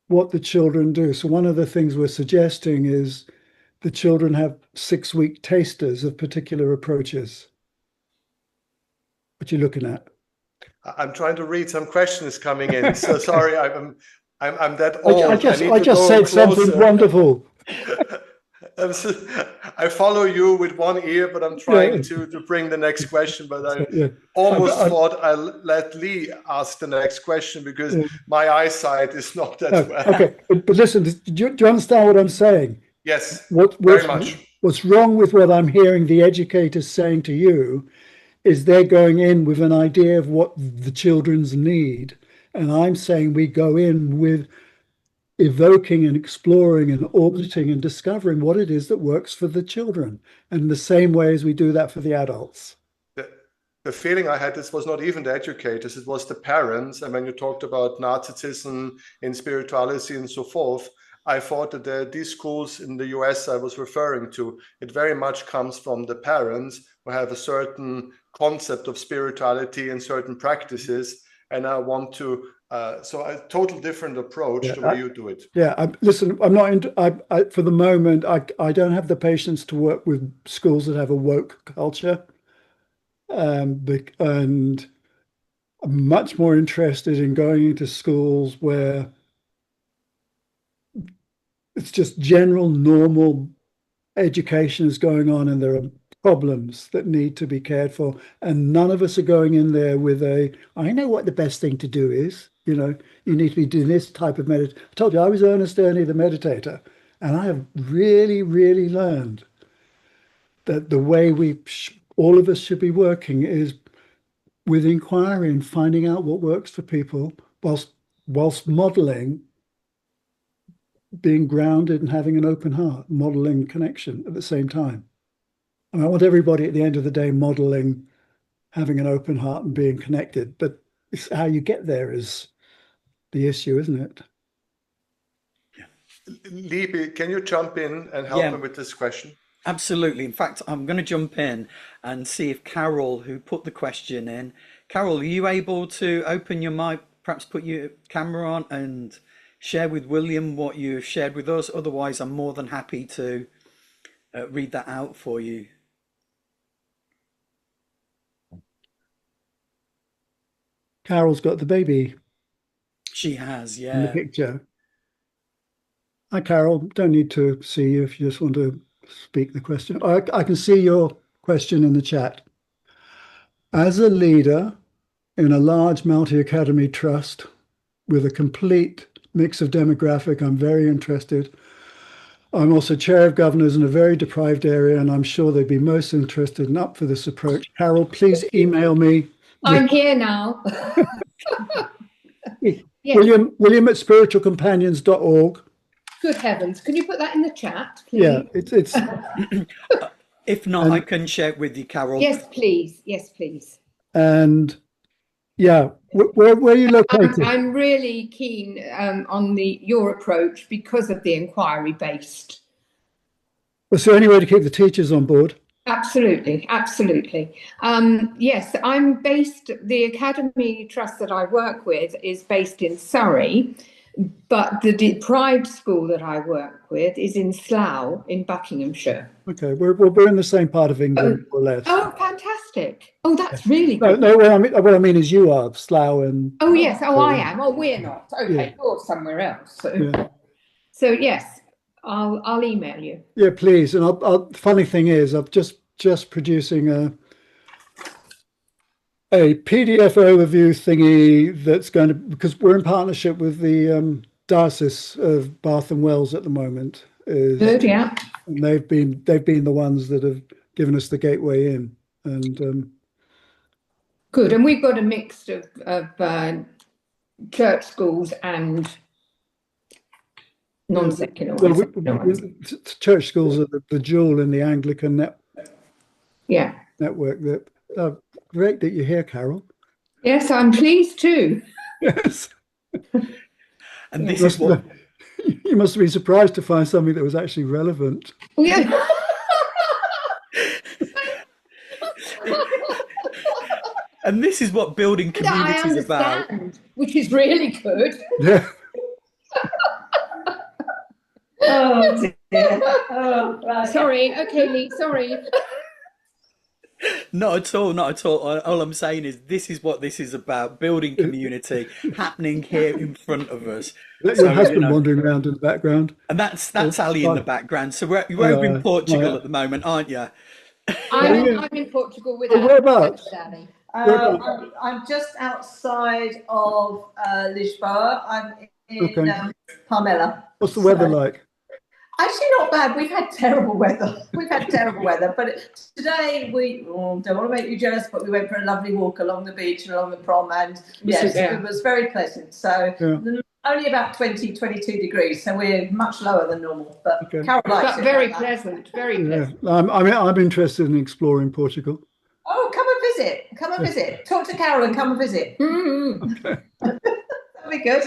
what the children do. So one of the things we're suggesting is the children have 6-week tasters of particular approaches. What are you looking at? I'm trying to read some questions coming in. So sorry, I'm that old. I just said something wonderful. I follow you with one ear, but I'm trying to bring the next question. But I almost thought I'll let Lee ask the next question, because my eyesight is not that well. Okay, but listen, do you understand what I'm saying? Yes, very much. What's wrong with what I'm hearing the educators saying to you is they're going in with an idea of what the children's need. And I'm saying we go in with evoking and exploring and orbiting and discovering what it is that works for the children, and the same way as we do that for the adults. The feeling I had, this was not even the educators, it was the parents. And when you talked about narcissism in spirituality and so forth, I thought that these schools in the US I was referring to, it very much comes from the parents who have a certain concept of spirituality and certain practices, and I want to so a total different approach to the way you do it. Listen, I'm not into, for the moment, I don't have the patience to work with schools that have a woke culture, and I'm much more interested in going into schools where it's just general normal education is going on, and there are problems that need to be cared for, and none of us are going in there with I know what the best thing to do is. You need to be doing this type of meditation. I told you I was Ernest Ernie the meditator, and I have really, really learned that the way all of us should be working is with inquiry and finding out what works for people, whilst modeling being grounded and having an open heart, modeling connection at the same time. And I want everybody at the end of the day modeling having an open heart and being connected, but it's how you get there is the issue, isn't it? Lee, can you jump in and help me with this question? Absolutely. In fact, I'm going to jump in and see if Carol, who put the question in, Carol, are you able to open your mic, perhaps put your camera on and share with William what you've shared with us? Otherwise, I'm more than happy to read that out for you. Carol's got the baby. She has, in the picture. Hi, Carol. Don't need to see you if you just want to speak the question. I can see your question in the chat. As a leader in a large multi-academy trust with a complete mix of demographic, I'm very interested. I'm also chair of governors in a very deprived area, and I'm sure they'd be most interested and up for this approach. Carol, please email me. I'm here now. Yes. William at spiritualcompanions.org. Good heavens. Can you put that in the chat, please? Yeah, it's If not, I can share it with you, Carol. Yes, please. Yes, please. and yeah, where are you located? I'm really keen on your approach because of the inquiry based. Was there any way to keep the teachers on board? Absolutely, absolutely. Yes, I'm based, the Academy Trust that I work with is based in Surrey, but the deprived school that I work with is in Slough in Buckinghamshire. Okay, we're in the same part of England, more or less. Oh, fantastic. Oh, that's really good. No, what I mean is you are, Slough and... Oh, yes. Oh, I am. Oh, we're not. Okay, Yeah. you're somewhere else. So, Yeah. so yes, I'll email you. Yeah, please. And funny thing is, I'm just producing a PDF overview thingy that's going to, because we're in partnership with the Diocese of Bath and Wells at the moment. Good, yeah. And they've been the ones that have given us the gateway in. And Good. And we've got a mix of church schools and non-secular ones. Church schools are the jewel in the Anglican network. That great that you're here, Carol. Yes, I'm pleased too. Yes. And this is what you must have been surprised to find something that was actually relevant. Yeah. and this is what building community is about. Which is really good. Yeah. Oh dear. Oh, right. Sorry. Okay, Lee. Sorry. Not at all, not at all. All I'm saying is this is what this is about, building community happening here in front of us. Let your husband wandering around in the background. And that's Ali in the background. So you're over in Portugal at the moment, aren't you? I'm in Portugal with whereabouts? Daddy. I'm just outside of Lisboa. I'm in Palmela. What's the weather like? Actually, not bad. We've had terrible weather. But today don't want to make you jealous, but we went for a lovely walk along the beach and along the prom, and yes, it was very pleasant. So only about 20, 22 degrees, so we're much lower than normal. But Carol likes it. Very pleasant, very pleasant. Yeah. I'm interested in exploring Portugal. Oh, come and visit. Come and visit. Talk to Carol and come and visit. Okay. That'll be good.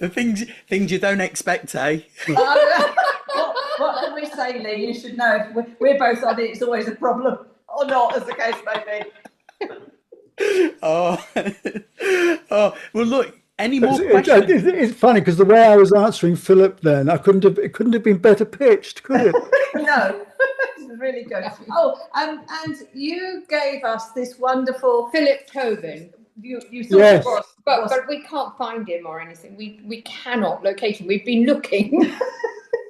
The things you don't expect, eh? What can we say, Lee? You should know if we're both on it, it's always a problem, or not, as the case may be. Oh, well, look. Any more questions? It's funny because the way I was answering Philip, then it couldn't have been better pitched, could it? No, this is really good. Oh, and you gave us this wonderful Philip Tobin. You thought Yes. it was, But we can't find him or anything. We cannot locate him. We've been looking.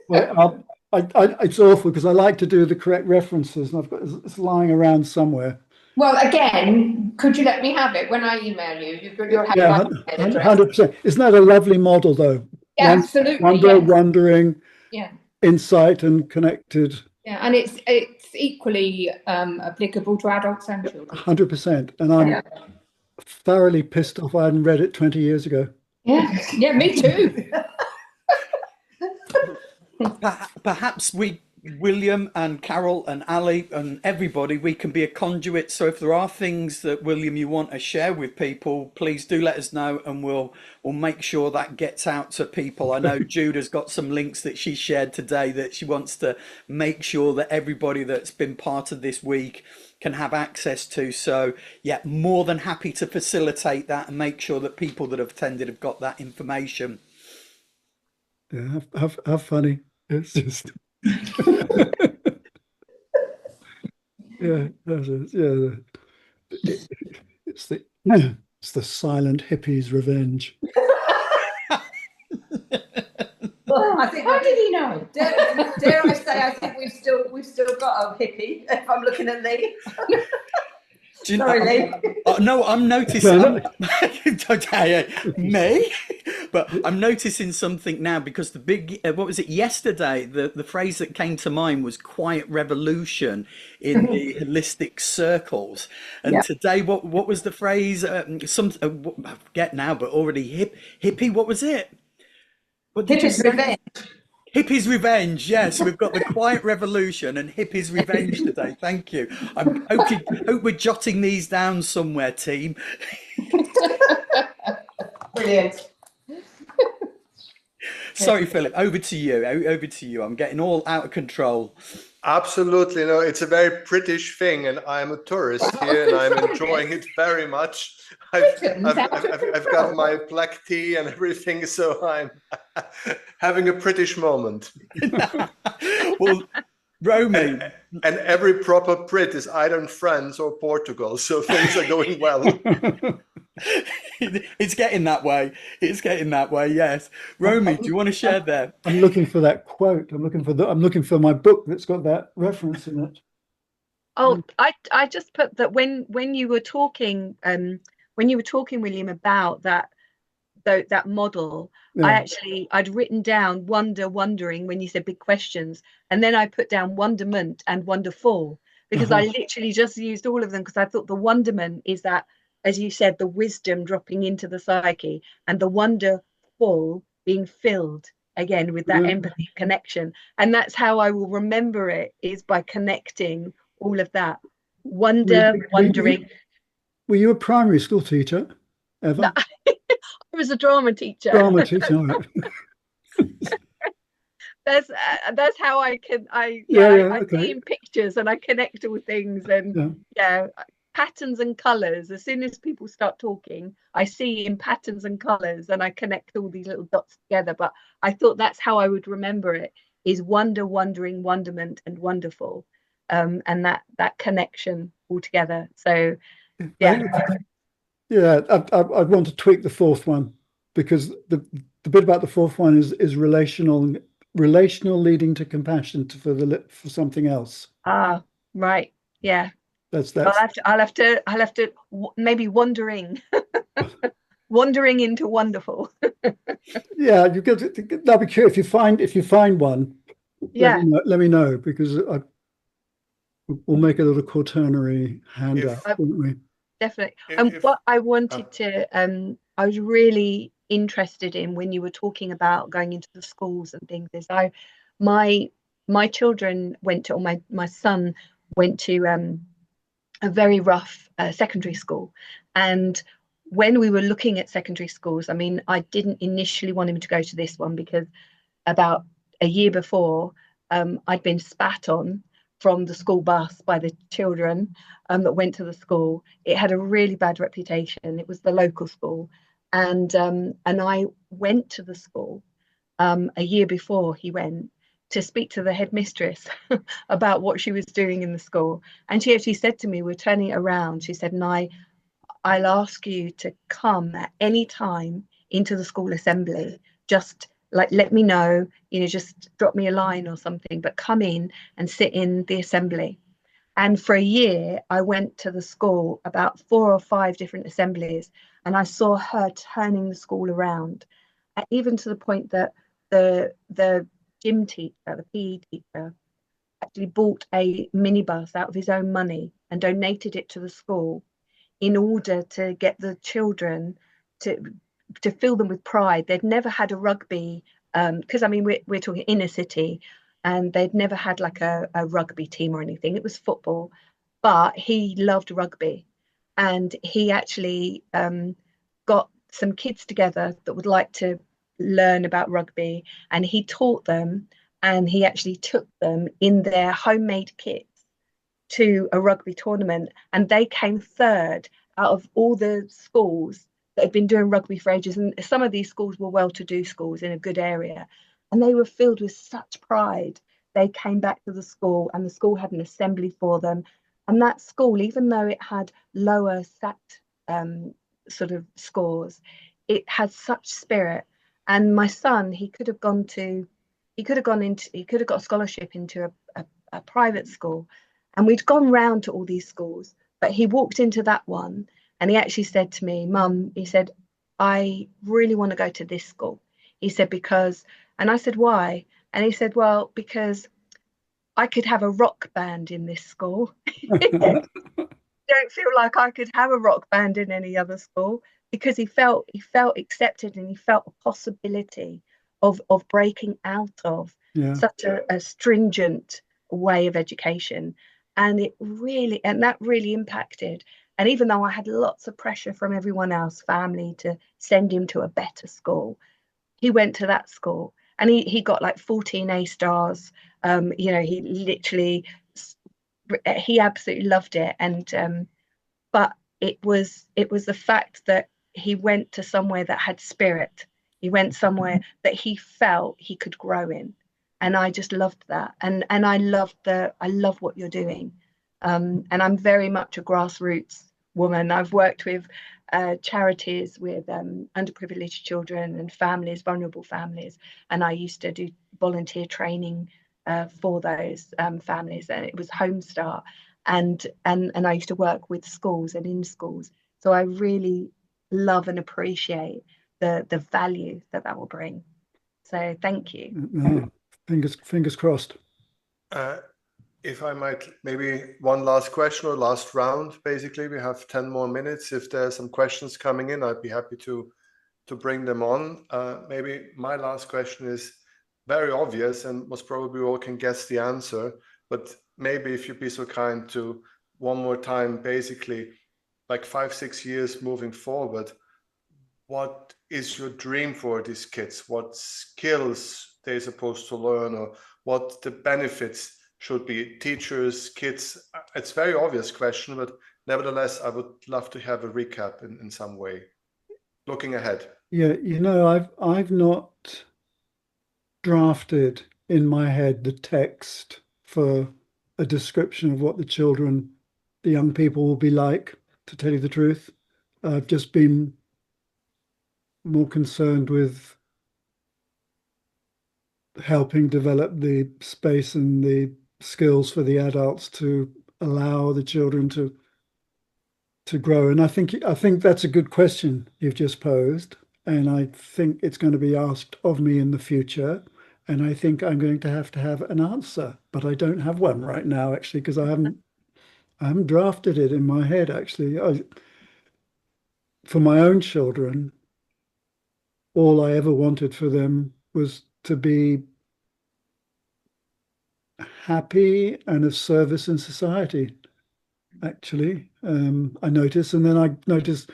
Well, it's awful because I like to do the correct references, and it's lying around somewhere. Well, again, could you let me have it when I email you? You'll have Yeah, 100%. Isn't that a lovely model, though? Yeah, absolutely. Wondering, Yeah. insight, and connected. Yeah, and it's equally applicable to adults and children. 100%. And I'm thoroughly pissed off I hadn't read it 20 years ago. Yeah, me too. Perhaps William and Carol and Ali and everybody, we can be a conduit. So if there are things that, William, you want to share with people, please do let us know, and we'll make sure that gets out to people. I know Juda's got some links that she shared today that she wants to make sure that everybody that's been part of this week can have access to. So yeah, more than happy to facilitate that and make sure that people that have attended have got that information. Yeah, how funny. It's just it's the silent hippie's revenge. Well, I think. How did he know? Dare I say? I think we've still got a hippie. If I'm looking at Lee. Do you Sorry, know, Lee. no, I'm noticing. Me? But I'm noticing something now because the big, what was it yesterday? The phrase that came to mind was quiet revolution in the holistic circles. And Yeah. today, what was the phrase? I forget now, but already hippie. What was it? What did you Hippie's say? revenge. Hippie's revenge. Yes, we've got the quiet revolution and hippie's revenge today. Thank you. Hope we're jotting these down somewhere, team. Brilliant. Sorry, Philip. Over to you. Over to you. I'm getting all out of control. Absolutely. No, it's a very British thing, and I'm a tourist here, and I'm enjoying it very much. I've got my black tea and everything, so I'm having a British moment. Well, Romy. And every proper Brit is either in France or Portugal, so things are going well. It's getting that way. It's getting that way. Yes. Romy, do you want to share there? I'm looking for that quote. I'm looking for my book that's got that reference in it. Oh, I just put that when you were talking, William, about that model, Yeah. I'd written down wondering when you said big questions, and then I put down wonderment and wonderful, because I literally just used all of them, because I thought the wonderment is that, as you said, the wisdom dropping into the psyche, and the wonderful being filled again with that empathy connection. And that's how I will remember it, is by connecting all of that. Wondering. Were you a primary school teacher ever? No, I was a drama teacher. Drama teacher, all right. That's how I Okay. see in pictures and I connect all things, and patterns and colors. As soon as people start talking, I see in patterns and colors, and I connect all these little dots together. But I thought that's how I would remember it, is wondering, wonderment, and wonderful, and that connection all together. So yeah. I'd want to tweak the fourth one, because the bit about the fourth one is relational leading to compassion for something else. Ah, right. Yeah. That's I'll have to maybe wandering into wonderful. Yeah, you get that'll be curious if you find one. Yeah. Let me know, because we'll make a little quaternary handout, won't we? Definitely. What I wanted to I was really interested in when you were talking about going into the schools and things, is my children went to, or my son went to a very rough secondary school. And when we were looking at secondary schools, I mean, I didn't initially want him to go to this one, because about a year before, I'd been spat on from the school bus by the children that went to the school. It had a really bad reputation. It was the local school. And I went to the school a year before he went, to speak to the headmistress about what she was doing in the school. And she actually said to me, we're turning it around, she said, and I'll ask you to come at any time into the school assembly, just like let me know, just drop me a line or something, but come in and sit in the assembly. And for a year, I went to the school, about 4 or 5 different assemblies, and I saw her turning the school around, even to the point that the gym teacher, the PE teacher, actually bought a minibus out of his own money and donated it to the school, in order to get the children to fill them with pride. They'd never had a rugby, because I mean we're talking inner city, and they'd never had like a rugby team or anything. It was football, but he loved rugby, and he actually got some kids together that would like to learn about rugby, and he taught them, and he actually took them in their homemade kits to a rugby tournament, and they came third out of all the schools that had been doing rugby for ages. And some of these schools were well-to-do schools in a good area, and they were filled with such pride. They came back to the school, and the school had an assembly for them. And that school, even though it had lower SAT sort of scores, it had such spirit. And my son, he could have got a scholarship into a private school. And we'd gone round to all these schools, but he walked into that one, and he actually said to me, Mum, he said, I really want to go to this school. He said, because, and I said, why? And he said, well, because I could have a rock band in this school. Don't feel like I could have a rock band in any other school, because he felt accepted, and he felt a possibility of breaking out of such a stringent way of education. And that really impacted. And even though I had lots of pressure from everyone else, family, to send him to a better school, he went to that school, and he got like 14 A stars. He absolutely loved it. And but it was the fact that he went to somewhere that had spirit. He went somewhere that he felt he could grow in, and I just loved that. And I love what you're doing. And I'm very much a grassroots woman. I've worked with charities with underprivileged children and families, vulnerable families, and I used to do volunteer training for those families, and it was Home Start, and I used to work with schools and in schools. So I really love and appreciate the value that will bring. So thank you. Fingers crossed. If I might, maybe one last question or last round. Basically, we have 10 more minutes. If there are some questions coming in, I'd be happy to bring them on. Maybe my last question is very obvious, and most probably we all can guess the answer. But maybe if you'd be so kind to one more time, basically, like 5-6 years moving forward, what is your dream for these kids? What skills they're supposed to learn, or what the benefits should be? Teachers, kids. It's a very obvious question, but nevertheless, I would love to have a recap in some way, looking ahead. Yeah, I've not drafted in my head the text for a description of what the young people will be like, to tell you the truth. I've just been more concerned with helping develop the space and the skills for the adults to allow the children to grow. And I think that's a good question you've just posed, and I think it's going to be asked of me in the future, and I think I'm going to have an answer, but I don't have one right now, actually, because I haven't drafted it in my head, actually. For my own children, all I ever wanted for them was to be happy and of service in society, actually. I noticed, and then I noticed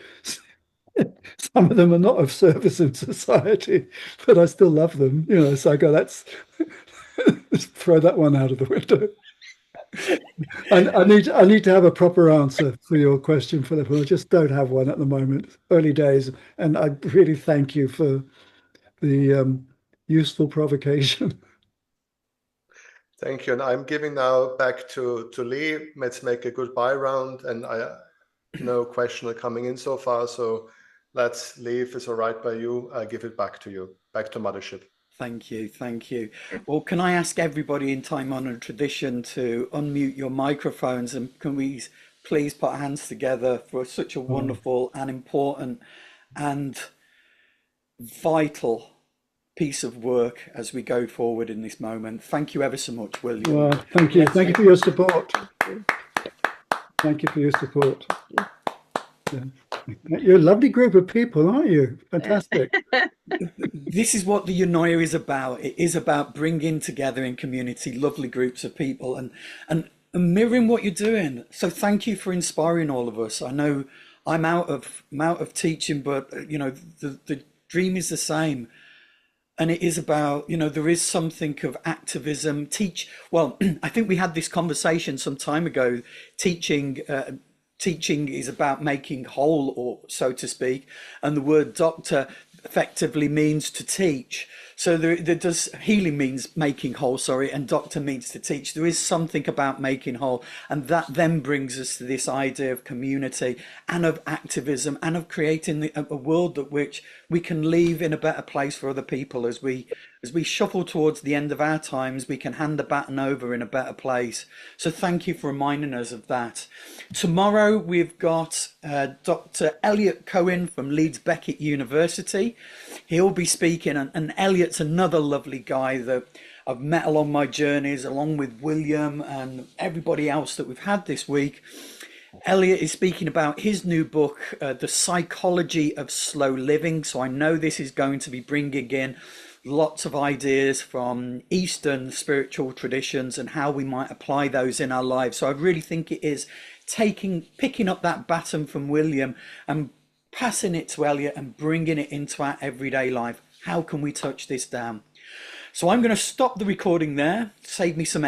some of them are not of service in society, but I still love them, so I go, let's throw that one out of the window. I need to have a proper answer for your question, Philip. I just don't have one at the moment. Early days, and I really thank you for the useful provocation. Thank you. And I'm giving now back to Lee. Let's make a goodbye round. And no question coming in so far. So let's leave. It's all right by you. I give it back to you, back to Mothership. Thank you. Thank you. Well, can I ask everybody in time-honored tradition to unmute your microphones, and can we please put our hands together for such a wonderful and important and vital piece of work as we go forward in this moment. Thank you ever so much, William. Well, thank you. Thank you for your support. Thank you for your support. Yeah. You're a lovely group of people, aren't you? Fantastic. This is what the Eunoia is about. It is about bringing together in community lovely groups of people and mirroring what you're doing. So thank you for inspiring all of us. I know I'm out of teaching, but the dream is the same. And it is about, there is something of activism. I think we had this conversation some time ago. Teaching is about making whole, or so to speak. And the word doctor effectively means to teach. So there does, healing means making whole, sorry, and doctor means to teach. There is something about making whole, and that then brings us to this idea of community and of activism and of creating a world that which we can leave in a better place for other people as we as we shuffle towards the end of our times, we can hand the baton over in a better place. So thank you for reminding us of that. Tomorrow we've got Dr. Elliot Cohen from Leeds Beckett University. He'll be speaking, and Elliot's another lovely guy that I've met along my journeys, along with William and everybody else that we've had this week. Elliot is speaking about his new book, The Psychology of Slow Living. So I know this is going to be bringing in lots of ideas from Eastern spiritual traditions and how we might apply those in our lives. So I really think it is picking up that baton from William and passing it to Elliot and bringing it into our everyday life. How can we touch this down? So I'm going to stop the recording there, save me some